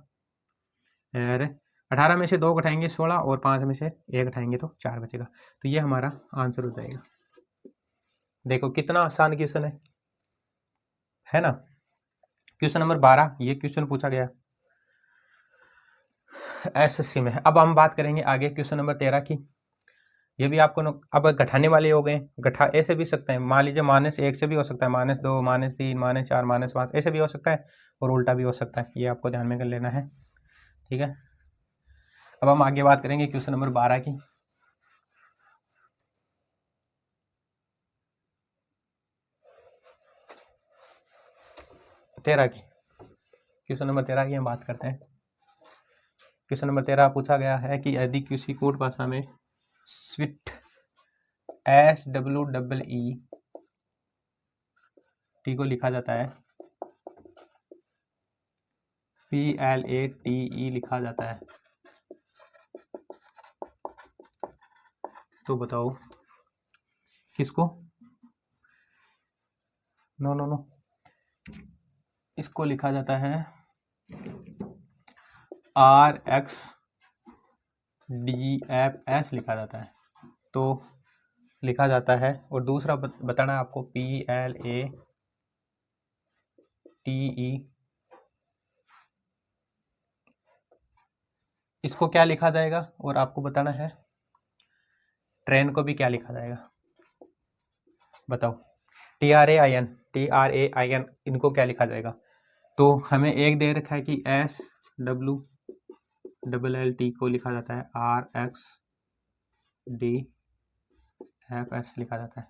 और 18 में से 2 घटाएंगे 16, और 5 में से 1 घटाएंगे तो 4 बचेगा। तो ये हमारा आंसर हो जाएगा। देखो कितना आसान क्वेश्चन है ना। क्वेश्चन नंबर 12 ये क्वेश्चन पूछा गया SSC में। अब हम बात करेंगे आगे क्वेश्चन नंबर 13 की। ये भी आपको अब घटाने वाले हो गए। घटा ऐसे भी सकते हैं, मान लीजिए -1 से भी हो सकता है, -2, -3, -4, -5 ऐसे भी हो सकता है, और उल्टा भी हो सकता है। ये आपको ध्यान में कर लेना है। ठीक है, अब हम आगे बात करेंगे क्वेश्चन नंबर 12 की। क्वेश्चन नंबर 13 की हम बात करते हैं। क्वेश्चन नंबर 13 पूछा गया है कि यदि किसी कोड भाषा में स्विफ्ट SWEET को लिखा जाता है, PLATE लिखा जाता है, तो बताओ किसको, नो इसको लिखा जाता है RxDFS लिखा जाता है, तो लिखा जाता है। और दूसरा बताना है आपको PLATE, इसको क्या लिखा जाएगा, और आपको बताना है ट्रेन को भी क्या लिखा जाएगा, बताओ। TRAIN इनको क्या लिखा जाएगा। तो हमें एक दे रखा है कि SWLLT को लिखा जाता है RxDFS लिखा जाता है।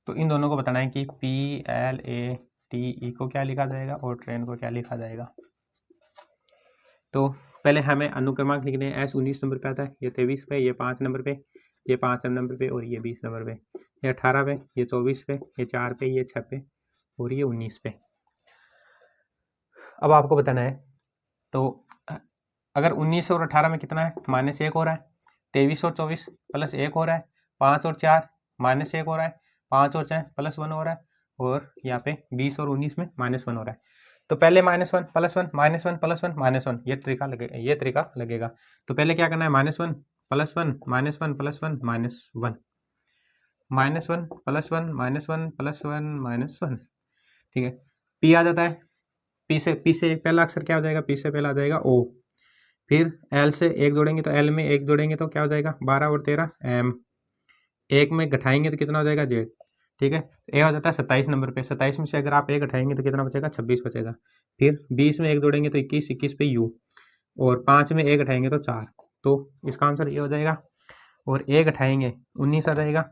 तो इन दोनों को बताना है कि PLATE को क्या लिखा जाएगा और ट्रेन को क्या लिखा जाएगा। तो पहले हमें अनुक्रमांक लिखने हैं। S 19 नंबर पे आता है, ये 23 पे, ये 5 नंबर पे, ये 5 नंबर पे, और ये 20 नंबर पे, ये 18 पे, ये 24 पे, ये 4 पे, ये 6 पे, और ये 19 पे। अब आपको बताना है, तो अगर 19 और 18 में कितना है, -1 हो रहा है। 23 और 24 +1 हो रहा है। 5 और 4 -1 हो रहा है। 5 और 6 +1 हो रहा है। और यहाँ पे 20 और 19 में -1 हो रहा है। तो पहले -1 +1 -1 +1 -1 ये तरीका लगेगा। तो पहले क्या करना है, -1 +1 -1 +1 -1 -1 +1 ठीक है। P आ जाता है। P से पहला अक्षर क्या हो जाएगा, P से पहला आ जाएगा O। फिर L से 1 जोड़ेंगे तो L में 1 जोड़ेंगे तो क्या हो जाएगा, 12 और 13 M। 1 में घटाएंगे तो कितना हो जाएगा, Z। ठीक है, ए हो जाता है 27 नंबर पे। 27 में से अगर आप 1 घटाएंगे तो कितना बचेगा, 26 बचेगा। फिर 20 में 1 जोड़ेंगे तो 21, 21 पे U, और 5 में 1 घटाएंगे तो 4। तो इसका आंसर ये हो जाएगा। और 1 घटाएंगे 19 आ जाएगा।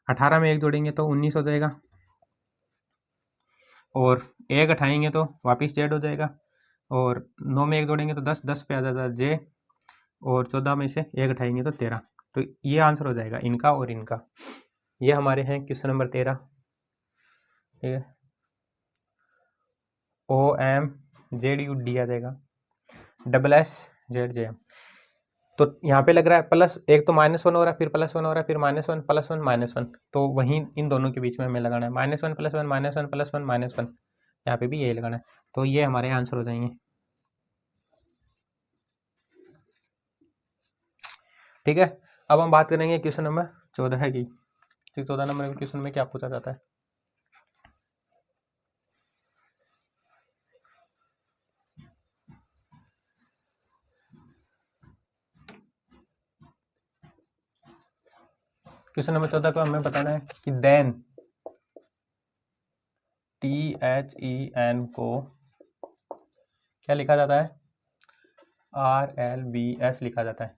18 में 1 जोड़ेंगे तो 19 हो जाएगा, और 1 घटाएंगे तो वापिस Z हो जाएगा। और 9 में 1 जोड़ेंगे तो 10, 10 पे आ जाता है J, और 14 में से 1 घटाएंगे तो 13। तो ये आंसर हो जाएगा इनका और इनका। ये हमारे हैं क्वेश्चन नंबर 13। ठीक है, OMZUD आ जाएगा, SSZJM। तो यहाँ पे लग रहा है प्लस, एक तो -1 हो रहा है, फिर +1 हो रहा है, फिर -1 +1 -1, तो वहीं इन दोनों के बीच में हमें लगाना है -1 +1 -1 +1 -1, यहाँ पे भी यही लगाना है। तो ये हमारे आंसर हो जाएंगे। ठीक है, अब हम बात करेंगे क्वेश्चन नंबर 14 की। 14 नंबर के क्वेश्चन में क्या पूछा जाता है। क्वेश्चन नंबर 14 को हमें बताना है कि देन THEN को क्या लिखा जाता है? RLBS लिखा जाता है।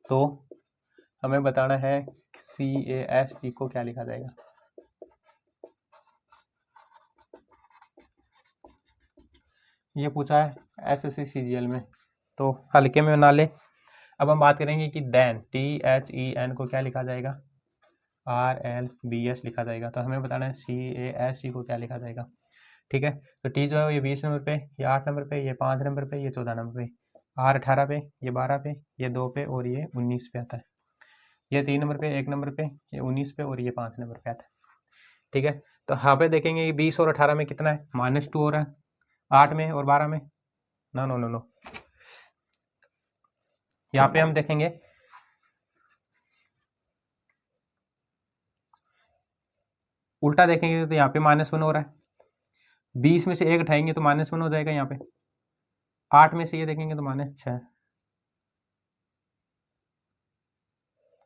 तो हमें बताना है CASE को क्या लिखा जाएगा। ये पूछा है SSC CGL में, तो हल्के में ना ले। अब हम बात करेंगे कि देन THEN को क्या लिखा जाएगा? RLBS लिखा जाएगा। तो हमें बताना है CASE को क्या लिखा जाएगा। ठीक है, तो T जो है ये 20 नंबर पे, ये 8 नंबर पे, ये 5 नंबर पे, ये 14 नंबर पे, R 18 पे, ये 12 पे, ये 2 पे और ये 19 पे आता है। ये 3 नंबर पे, 1 नंबर पे, ये 19 पे और ये 5 नंबर पे आता है। ठीक है, तो यहाँ पे देखेंगे कि 20 और 18 में कितना है? -2 हो रहा है। 8 में और 12 में नो नो नो नो, यहाँ पे हम देखेंगे उल्टा देखेंगे तो यहाँ पे -1 हो रहा है। 20 में से 1 उठाएंगे तो -1 हो जाएगा यहाँ पे। 8 में से ये देखेंगे तो -6,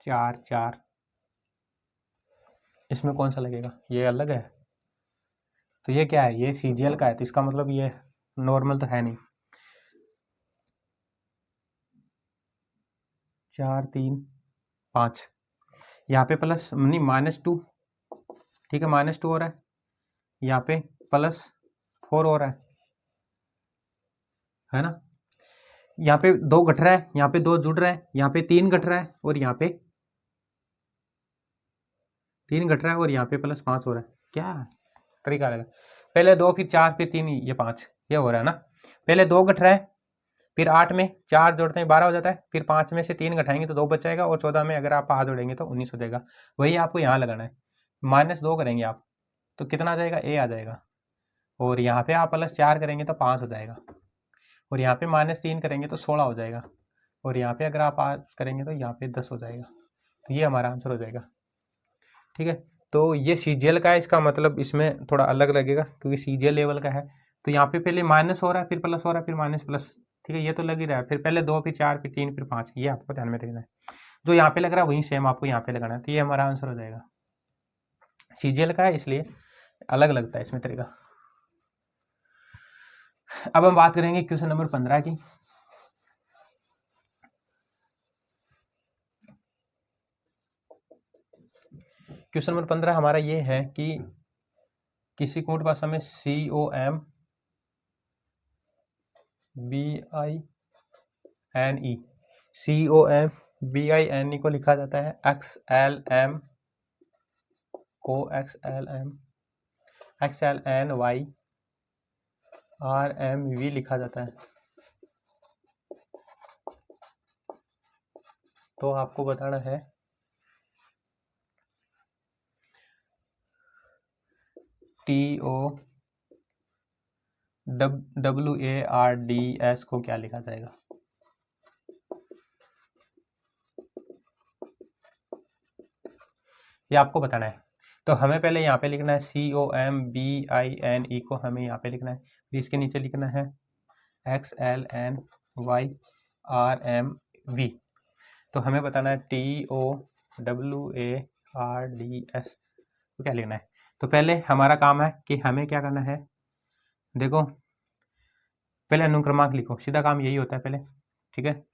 4 4, इसमें कौन सा लगेगा? ये अलग है, तो ये क्या है? ये CGL का है, तो इसका मतलब ये नॉर्मल तो है नहीं। 4 3 5, यहाँ पे प्लस नहीं -2, ठीक है, -2 हो रहा है। यहाँ पे +4 हो रहा है ना। यहाँ पे 2 घट रहा है, यहाँ पे 2 जुड़ रहा है, यहाँ पे 3 घट रहा है और यहाँ पे 3 घट रहा है और यहाँ पे +5 हो रहा है। क्या तरीका रहेगा? पहले 2 फिर 4 फिर 3 ये 5, ये हो रहा है ना। पहले 2 घट रहा है, फिर 8 में 4 जोड़ते हैं 12 हो जाता है, फिर 5 में से 3 घटाएंगे तो 2 बच जाएगा और 14 में अगर आप 5 जोड़ेंगे तो 19 हो जाएगा। वही आपको यहाँ लगाना है। -2 करेंगे आप तो कितना आ जाएगा? A आ जाएगा। और यहाँ पे आप +4 करेंगे तो 5 हो जाएगा। और यहाँ पे -3 करेंगे तो 16 हो जाएगा। और यहाँ पे अगर आप 5 करेंगे तो यहाँ पे 10 हो जाएगा। तो ये हमारा आंसर हो जाएगा। ठीक है, तो ये CGL का है, इसका मतलब इसमें थोड़ा अलग लगेगा क्योंकि CGL लेवल का है। तो यहाँ पे पहले माइनस हो रहा है, फिर प्लस हो रहा है, फिर माइनस प्लस। ठीक है, ये तो लग ही रहा है। फिर पहले 2 फिर 4 फिर 3 फिर 5, ये आपको ध्यान में रखना है। जो यहाँ पे लग रहा है वही सेम आपको यहाँ पे लगाना है। तो ये हमारा आंसर हो जाएगा। CGL का है इसलिए अलग लगता है इसमें तरीका। अब हम बात करेंगे क्वेश्चन नंबर 15 की। क्वेश्चन नंबर 15 हमारा ये है कि किसी कूट भाषा में COM BINE COM BINE को लिखा जाता है XLM को XLNY RMV लिखा जाता है। तो आपको बताना है TOWARDS को क्या लिखा जाएगा। ये आपको बताना है। तो हमें पहले यहाँ पे लिखना है COM BINE को हमें यहाँ पे लिखना है। इसके नीचे लिखना है XLNY RMV। तो हमें बताना है TOWARDS तो क्या लिखना है। तो पहले हमारा काम है कि हमें क्या करना है। देखो पहले अनुक्रमांक लिखो, सीधा काम यही होता है पहले। ठीक है,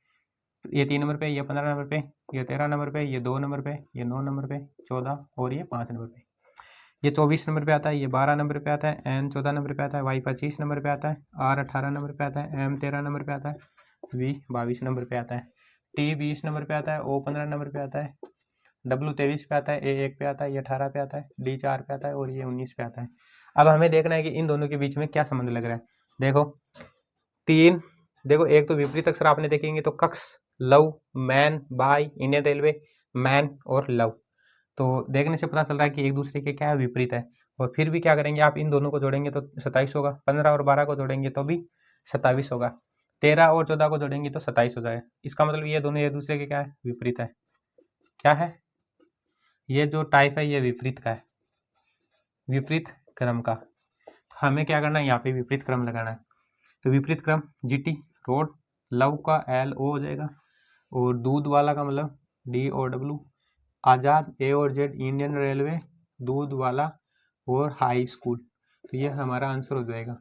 ये 3 नंबर पे, ये 15 नंबर पे, ये 13 नंबर पे, ये 2 नंबर पे, ये 9 नंबर पे, 14 और ये 5 नंबर पे। ये 24 नंबर पे आता है, ये 12 नंबर पे आता है, N 14 नंबर पे आता है, Y 25 नंबर पे आता है, R 18 नंबर पे आता है, M 13 नंबर पे आता है, V 22 नंबर पे आता है, T 20 नंबर पे आता है, O 15 नंबर पे आता है, W 23 पे आता है, A 1 पे आता है, ये 18 पे आता है, D 4 पे आता है और ये 19 पे आता है। अब हमें देखना है कि इन दोनों के बीच में क्या संबंध लग रहा है। देखो 3, देखो एक तो विपरीत अक्षर आपने देखेंगे तो कक्स, love, man, by, Indian railway, man और लव। तो देखने से पता चल रहा है कि एक दूसरे के क्या है, विपरीत है। और फिर भी क्या करेंगे आप, इन दोनों को जोड़ेंगे तो 27 होगा, 15 और 12 को जोड़ेंगे तो भी 27 होगा, 13 और 14 को जोड़ेंगे तो 27 हो जाएगा। इसका मतलब ये दोनों एक दूसरे के क्या है, विपरीत है। क्या है ये जो टाइप है ये विपरीत का है, विपरीत क्रम का। हमें क्या करना है, यहाँ पे विपरीत क्रम लगाना है। तो विपरीत क्रम GT रोड, लव का LO हो जाएगा और दूध वाला का मतलब DOW, आज़ाद A और Z इंडियन रेलवे, दूध वाला और हाई स्कूल। तो ये हमारा आंसर हो जाएगा।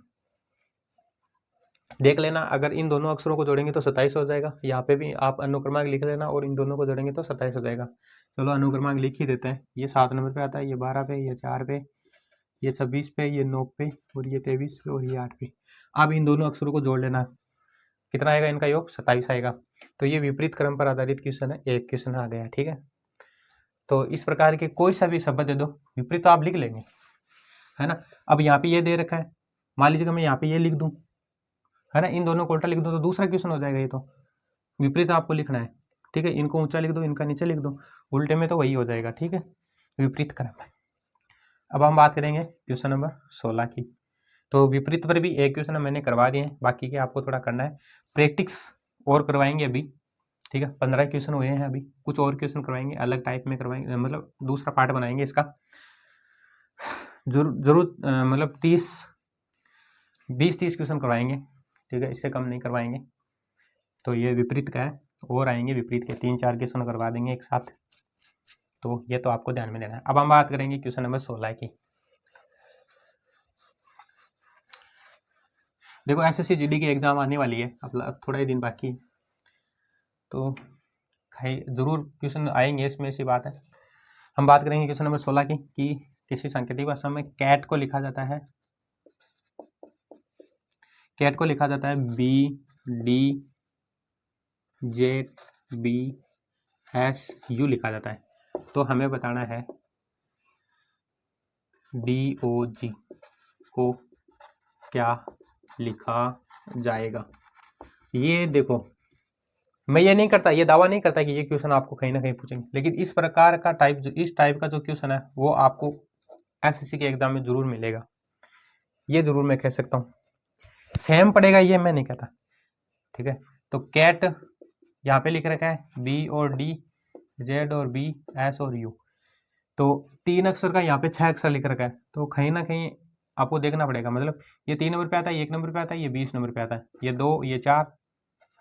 देख लेना, अगर इन दोनों अक्षरों को जोड़ेंगे तो 27 हो जाएगा। यहाँ पे भी आप अनुक्रमांक लिख लेना और इन दोनों को जोड़ेंगे तो 27 हो जाएगा। चलो अनुक्रमांक लिख ही देते हैं। ये 7 नंबर पे आता है, ये 12 पे, ये 4 पे, ये 26 पे, ये 9 पे और ये 23 पे और ये 8 पे। अब इन दोनों अक्षरों को जोड़ लेना, कितना आएगा इनका योग? 27 आएगा। तो ये विपरीत क्रम पर आधारित क्वेश्चन है, एक क्वेश्चन आ गया। ठीक है, तो इस प्रकार के कोई सा भी शब्द दे दो, विपरीत तो आप लिख लेंगे, है ना। अब यहाँ पे ये दे रखा है, मान लीजिएगा मैं यहाँ पे ये लिख दूं, है ना, इन दोनों को उल्टा लिख दो तो दूसरा क्वेश्चन हो जाएगा। ये तो विपरीत आपको लिखना है। ठीक है, इनको ऊंचा लिख दो, इनका नीचे लिख दो, उल्टे में तो वही हो जाएगा। ठीक है, विपरीत क्रम है। अब हम बात करेंगे क्वेश्चन नंबर 16 की। तो विपरीत पर भी एक क्वेश्चन मैंने करवा दिए हैं, बाकी के आपको थोड़ा करना है, प्रैक्टिस और करवाएंगे अभी। ठीक है, 15 क्वेश्चन हुए हैं, अभी कुछ और क्वेश्चन करवाएंगे, अलग टाइप में करवाएंगे, मतलब दूसरा पार्ट बनाएंगे इसका। जरूर मतलब 20-30 क्वेश्चन करवाएंगे। ठीक है, इससे कम नहीं करवाएंगे। तो ये विपरीत का है, और आएंगे विपरीत के 3-4 क्वेश्चन करवा देंगे एक साथ। तो ये तो आपको ध्यान में देना है। अब हम बात करेंगे क्वेश्चन नंबर 16 की। देखो एसएससी जीडी की एग्जाम आने वाली है, अब थोड़ा ही दिन बाकी है, तो जरूर क्वेश्चन आएंगे इसमें, ऐसी बात है। हम बात करेंगे क्वेश्चन नंबर 16 की कि किसी सांकेतिक भाषा में कैट को लिखा जाता है, कैट को लिखा जाता है BDJBSU लिखा जाता है। तो हमें बताना है DOG को क्या लिखा जाएगा। ये देखो, मैं ये नहीं करता, ये दावा नहीं करता कि ये क्वेश्चन आपको कहीं ना कहीं पूछेंगे, लेकिन इस प्रकार का टाइप, जो इस टाइप का जो क्वेश्चन है वो आपको एसएससी के एग्जाम में जरूर मिलेगा, ये जरूर मैं कह सकता हूँ। सेम पड़ेगा ये मैं नहीं कहता। ठीक है, तो कैट यहाँ पे लिख रखा है B और D, Z और B, S और U, तो 3 अक्षर का यहाँ पे 6 अक्षर लिख रखा है, तो कहीं ना कहीं आपको देखना पड़ेगा। मतलब ये 3 नंबर पे आता है, ये 1 नंबर पे आता है, ये 20 नंबर पे आता है, ये 2, ये 4,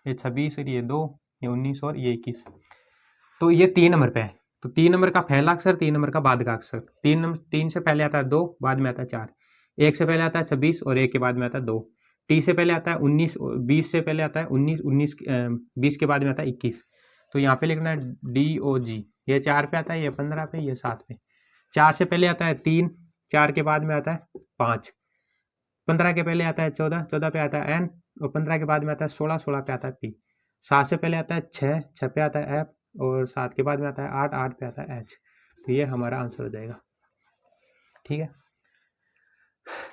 ये 26 और ये 2, ये 19 और ये 21, तो ये 3 नंबर पे है। तो 3 नंबर का पहला अक्षर, 3 नंबर का बाद का अक्षर, 3 से पहले आता है 2, बाद में आता है 4, 1 से पहले आता है 26 और 1 के बाद में आता है 2, T से पहले आता है 19, 20 से पहले आता है 19, 20 के बाद में आता है 21। तो यहाँ पे लिखना है DOG, ये 4 पे आता है, ये 15 पे, ये 7 पे। 4 से पहले आता है 3, 4 के बाद में आता है 5, 15 के पहले आता है 14, 14 पे आता है N और 15 के बाद में आता है 16, 16 पे आता है P। 7 से पहले आता है 6, 6 पे आता है F और 7 के बाद में आता है 8, 8 पे आता है H। तो ये हमारा आंसर हो जाएगा। ठीक है,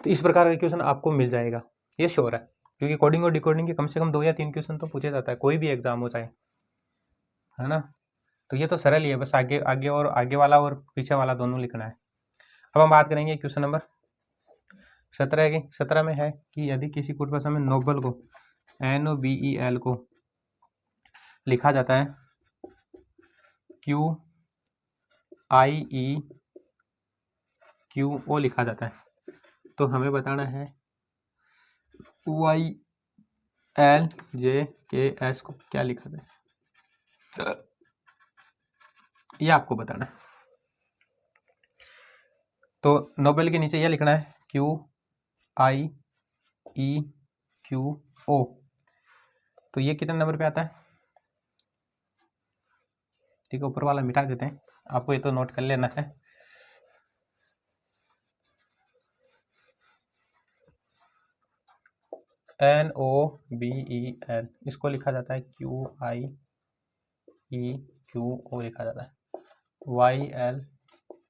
तो इस प्रकार का क्वेश्चन आपको मिल जाएगा, ये श्योर है, क्योंकि कोडिंग और डिकोडिंग के कम से कम 2 या 3 क्वेश्चन तो पूछे जाता है, कोई भी एग्जाम हो चाहे, है ना। तो ये तो सरल ही है, बस आगे आगे और आगे वाला और पीछे वाला दोनों लिखना है। अब हम बात करेंगे क्वेश्चन नंबर 17 की। 17 में है कि यदि किसी कोड भाषा में नोबल को NOBEL को लिखा जाता है QIEQO लिखा जाता है, तो हमें बताना है YLJKS को क्या लिखा जाए, ये आपको बताना है। तो नोबेल के नीचे ये लिखना है QIEQO, तो ये कितने नंबर पे आता है? ठीक है, ऊपर वाला मिटा देते हैं, आपको ये तो नोट कर लेना है। NOBEL इसको लिखा जाता है QIEQO लिखा जाता है।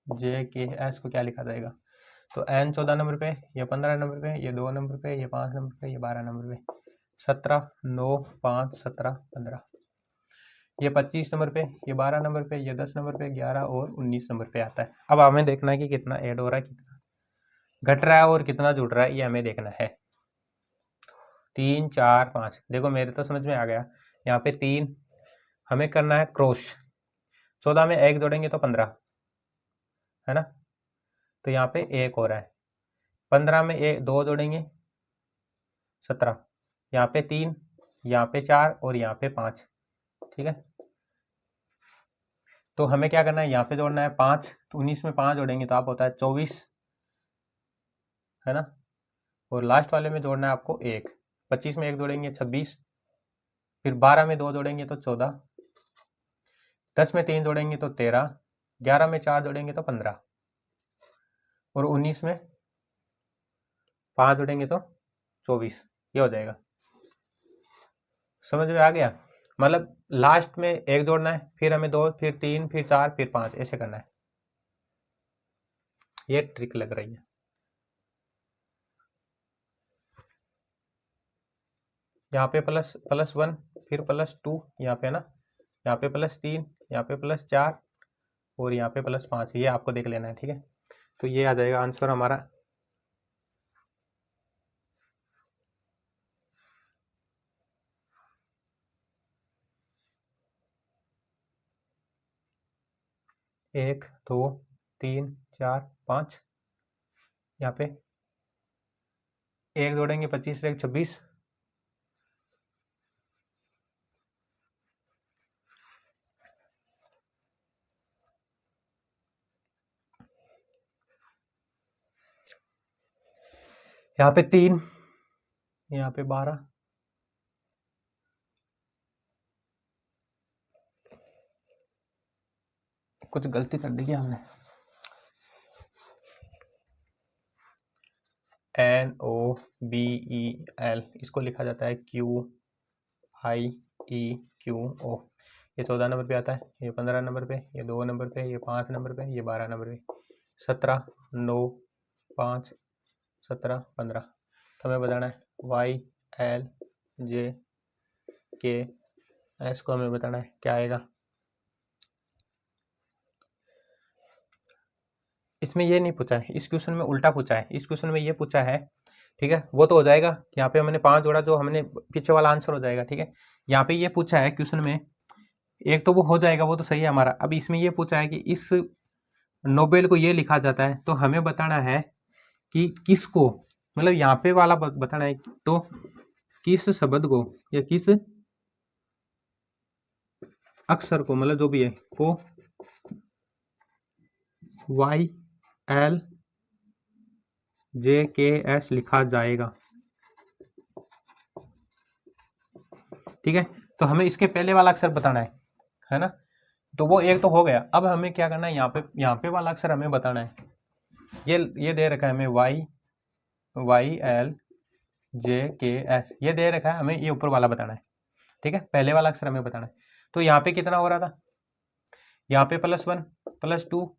YLJKS को क्या लिखा जाएगा? तो N 14 नंबर पे, ये 15 नंबर पे, ये 2 नंबर पे, ये 5 नंबर पे, ये 12 नंबर पे, 17, 9, 5, 17, 15, ये 25 नंबर पे, ये 12 नंबर पे, ये 10 नंबर पे, 11 और 19 नंबर पे आता है। अब हमें देखना है कि कितना ऐड हो रहा है, कितना घट रहा है और कितना जुड़ रहा है, ये हमें देखना है। 3, 4, 5, देखो मेरे तो समझ में आ गया। यहाँ पे 3 हमें करना है क्रॉस, 14 में 1 जोड़ेंगे तो 15, है ना, तो यहाँ पे 1 हो रहा है। 15 में 2 जोड़ेंगे 17, यहाँ पे 3, यहाँ पे 4 और यहाँ पे 5। ठीक है, तो हमें क्या करना है, यहाँ पे जोड़ना है 5, तो 19 में 5 जोड़ेंगे तो आप होता है 24, है ना, और लास्ट वाले में जोड़ना है आपको 1। 25 में 1 जोड़ेंगे 26, फिर 12 में 2 जोड़ेंगे तो 14, 10 में 3 जोड़ेंगे तो 13, 11 में 4 जोड़ेंगे तो 15, और 19 में 5 जोड़ेंगे तो 24। ये हो जाएगा। समझ में आ गया? मतलब लास्ट में 1 जोड़ना है, फिर हमें 2, फिर 3, फिर 4, फिर 5, ऐसे करना है। ये ट्रिक लग रही है। यहाँ पे +1, फिर +2 यहाँ पे, है ना, यहाँ पे +3, यहाँ पे +4 और यहाँ पे +5। ये आपको देख लेना है, ठीक है। तो ये आ जाएगा आंसर हमारा। एक, 2, 3, 4, 5, यहाँ पे 1 जोड़ेंगे 25 से 1 26, यहाँ पे 3, यहाँ पे 12, कुछ गलती कर दी क्या हमने? NOBEL इसको लिखा जाता है QIEQO। ये 14 नंबर पे आता है, ये 15 नंबर पे, ये 2 नंबर पे, ये 5 नंबर पे, ये 12 नंबर पे, 17, 9, 5, 17, 15। तो हमें बताना है YLJKS को हमें बताना है क्या आएगा। इसमें ये नहीं पूछा है, इस क्वेश्चन में उल्टा पूछा है। इस क्वेश्चन में ये पूछा है, ठीक है, वो तो हो जाएगा। यहाँ पे हमने 5 जोड़ा, जो हमने पीछे वाला आंसर हो जाएगा, ठीक है। यहाँ पे ये पूछा है क्वेश्चन में, एक तो वो हो जाएगा, वो तो सही है हमारा। अब इसमें ये पूछा है कि इस नोबेल को ये लिखा जाता है, तो हमें बताना है कि किसको, मतलब यहाँ पे वाला बताना है, तो किस शब्द को या किस अक्षर को, मतलब जो भी है, को YLJKS लिखा जाएगा, ठीक है। तो हमें इसके पहले वाला अक्षर बताना है ना। तो वो एक तो हो गया। अब हमें क्या करना है, यहाँ पे वाला अक्षर हमें बताना है। ये दे रखा है हमें YLJKS, ये दे रखा है हमें, ये ऊपर वाला बताना है, ठीक है। पहले वाला अक्षर हमें बताना है। तो यहाँ पे कितना हो रहा था, यहाँ पे +1, +2,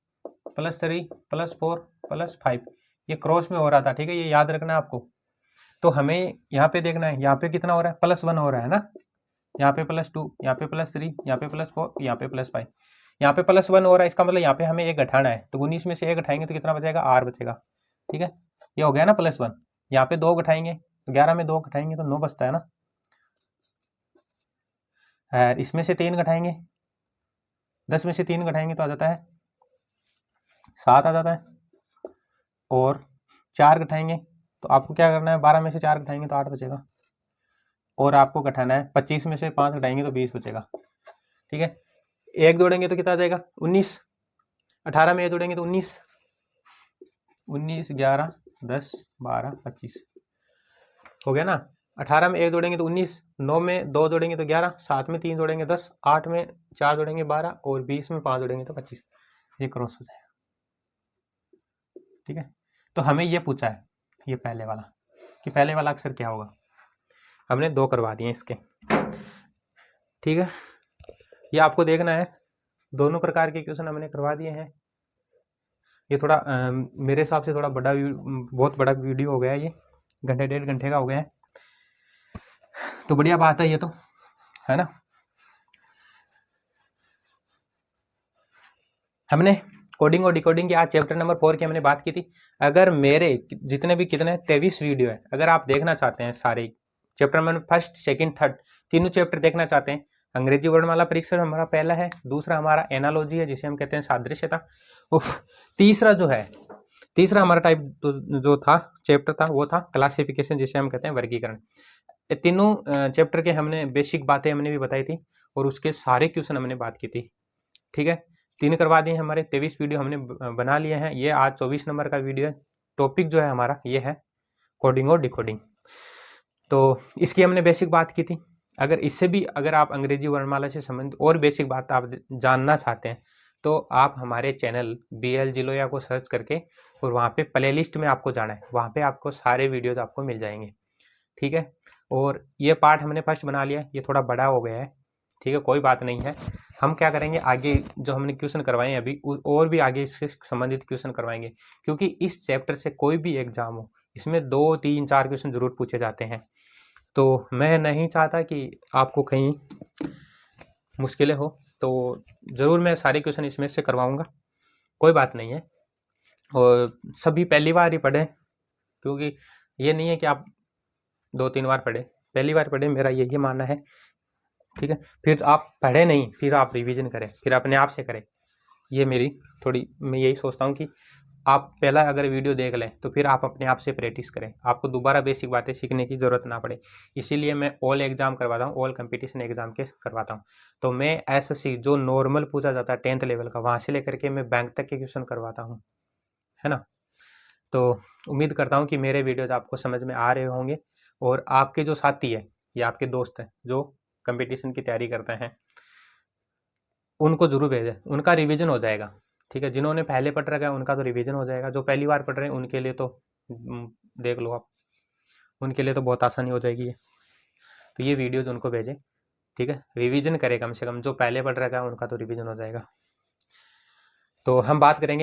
+3, +4, +5, ये क्रॉस में हो रहा था, ठीक है। ये याद रखना है आपको। तो हमें यहाँ पे देखना है, यहाँ पे कितना हो रहा है, +1 हो रहा है ना, यहाँ पे +2, यहाँ पे +3, यहाँ पे +4, यहाँ पे +5, यहाँ पे +1 हो रहा है। इसका मतलब यहाँ पे हमें 1 घटाना है। तो 19 में से 1 घटाएंगे तो कितना बचेगा, R बचेगा, ठीक है। ये हो गया ना +1। यहाँ पे 2 घटाएंगे तो 11 में 2 घटाएंगे तो 9 बचता है ना। इसमें से 3 घटाएंगे, 10 में से 3 घटाएंगे तो आ जाता है 7 आ जाता है। और 4 घटाएंगे तो आपको क्या करना है, 12 में से 4 घटाएंगे तो 8 बचेगा। और आपको घटाना है 25 में से 5 घटाएंगे तो 20 बचेगा, ठीक है। 1 जोड़ेंगे तो कितना आ जाएगा, 19। 18 में 1 जोड़ेंगे तो 19, 19, 11, 10, 12, 25 हो गया ना। 18 में 1 जोड़ेंगे तो 19, 9 में 2 जोड़ेंगे तो 11, 7 में 3 जोड़ेंगे 10, 8 में 4 जोड़ेंगे 12 और 20 में 5 जोड़ेंगे तो 25। ये क्रॉस हो जाएगा, ठीक है। तो हमें ये पूछा है, ये पहले वाला, कि पहले वाला अक्षर क्या होगा। हमने 2 करवा दिए इसके, ठीक है। ये आपको देखना है, दोनों प्रकार के क्वेश्चन हमने करवा दिए हैं। ये थोड़ा मेरे हिसाब से थोड़ा बहुत बड़ा वीडियो हो गया है, ये घंटे 1.5 घंटे का हो गया है। तो बढ़िया बात है ये तो, है ना। हमने कोडिंग और डिकोडिंग की आज चैप्टर नंबर 4 की हमने बात की थी। अगर मेरे जितने भी 23 वीडियो है, अगर आप देखना चाहते हैं सारे चैप्टर नंबर 1, 2, 3 तीनों चैप्टर देखना चाहते हैं, अंग्रेजी वर्णमाला परीक्षण हमारा पहला है, दूसरा हमारा एनालॉजी है जिसे हम कहते हैं सादृश्यता, और तीसरा हमारा टाइप जो था चैप्टर था वो था क्लासिफिकेशन जिसे हम कहते हैं वर्गीकरण। ये तीनों चैप्टर के हमने बेसिक बातें हमने भी बताई थी और उसके सारे क्वेश्चन हमने बात की थी, ठीक है। 3 करवा दिए हमारे 23 वीडियो हमने बना लिए हैं। ये आज 24 नंबर का वीडियो है, टॉपिक जो है हमारा ये है कोडिंग और डिकोडिंग। तो इसकी हमने बेसिक बात की थी। अगर इससे भी अगर आप अंग्रेजी वर्णमाला से संबंधित और बेसिक बात आप जानना चाहते हैं तो आप हमारे चैनल BL जिलोया को सर्च करके और वहाँ पे प्लेलिस्ट में आपको जाना है, वहाँ पे आपको सारे वीडियोज आपको मिल जाएंगे, ठीक है। और ये पार्ट हमने फर्स्ट बना लिया, ये थोड़ा बड़ा हो गया है, ठीक है, कोई बात नहीं है। हम क्या करेंगे आगे जो हमने क्वेश्चन करवाए हैं अभी और भी आगे इससे संबंधित क्वेश्चन करवाएंगे, क्योंकि इस चैप्टर से कोई भी एग्जाम हो इसमें 2, 3, 4 क्वेश्चन जरूर पूछे जाते हैं। तो मैं नहीं चाहता कि आपको कहीं मुश्किलें हो, तो ज़रूर मैं सारे क्वेश्चन इसमें से करवाऊंगा, कोई बात नहीं है। और सभी पहली बार ही पढ़ें, क्योंकि ये नहीं है कि आप 2-3 बार पढ़े, पहली बार पढ़े, मेरा यही मानना है, ठीक है। फिर आप पढ़े नहीं, फिर आप रिवीजन करें, फिर अपने आप से करें, ये मेरी थोड़ी, मैं यही सोचता हूँ कि आप पहला अगर वीडियो देख लें तो फिर आप अपने आप से प्रैक्टिस करें, आपको दोबारा बेसिक बातें सीखने की ज़रूरत ना पड़े। इसीलिए मैं ऑल एग्ज़ाम करवाता हूँ, ऑल कंपटीशन एग्ज़ाम के करवाता हूँ। तो मैं SSC जो नॉर्मल पूछा जाता है 10th लेवल का, वहाँ से लेकर के मैं बैंक तक के क्वेश्चन करवाता हूँ, है ना। तो उम्मीद करता हूँ कि मेरे वीडियोज़ आपको समझ में आ रहे होंगे, और आपके जो साथी है या आपके दोस्त हैं जो कंपटीशन की तैयारी करते हैं उनको जरूर भेजें, उनका रिवीजन हो जाएगा, ठीक है। जिन्होंने पहले पढ़ रखा है उनका तो रिवीजन हो जाएगा, जो पहली बार पढ़ रहे हैं उनके लिए तो देख लो आप, उनके लिए तो बहुत आसानी हो जाएगी ये। तो ये वीडियोज उनको भेजें, ठीक है, रिवीजन करें, कम से कम जो पहले पढ़ रखा है उनका तो रिवीजन हो जाएगा। तो हम बात करेंगे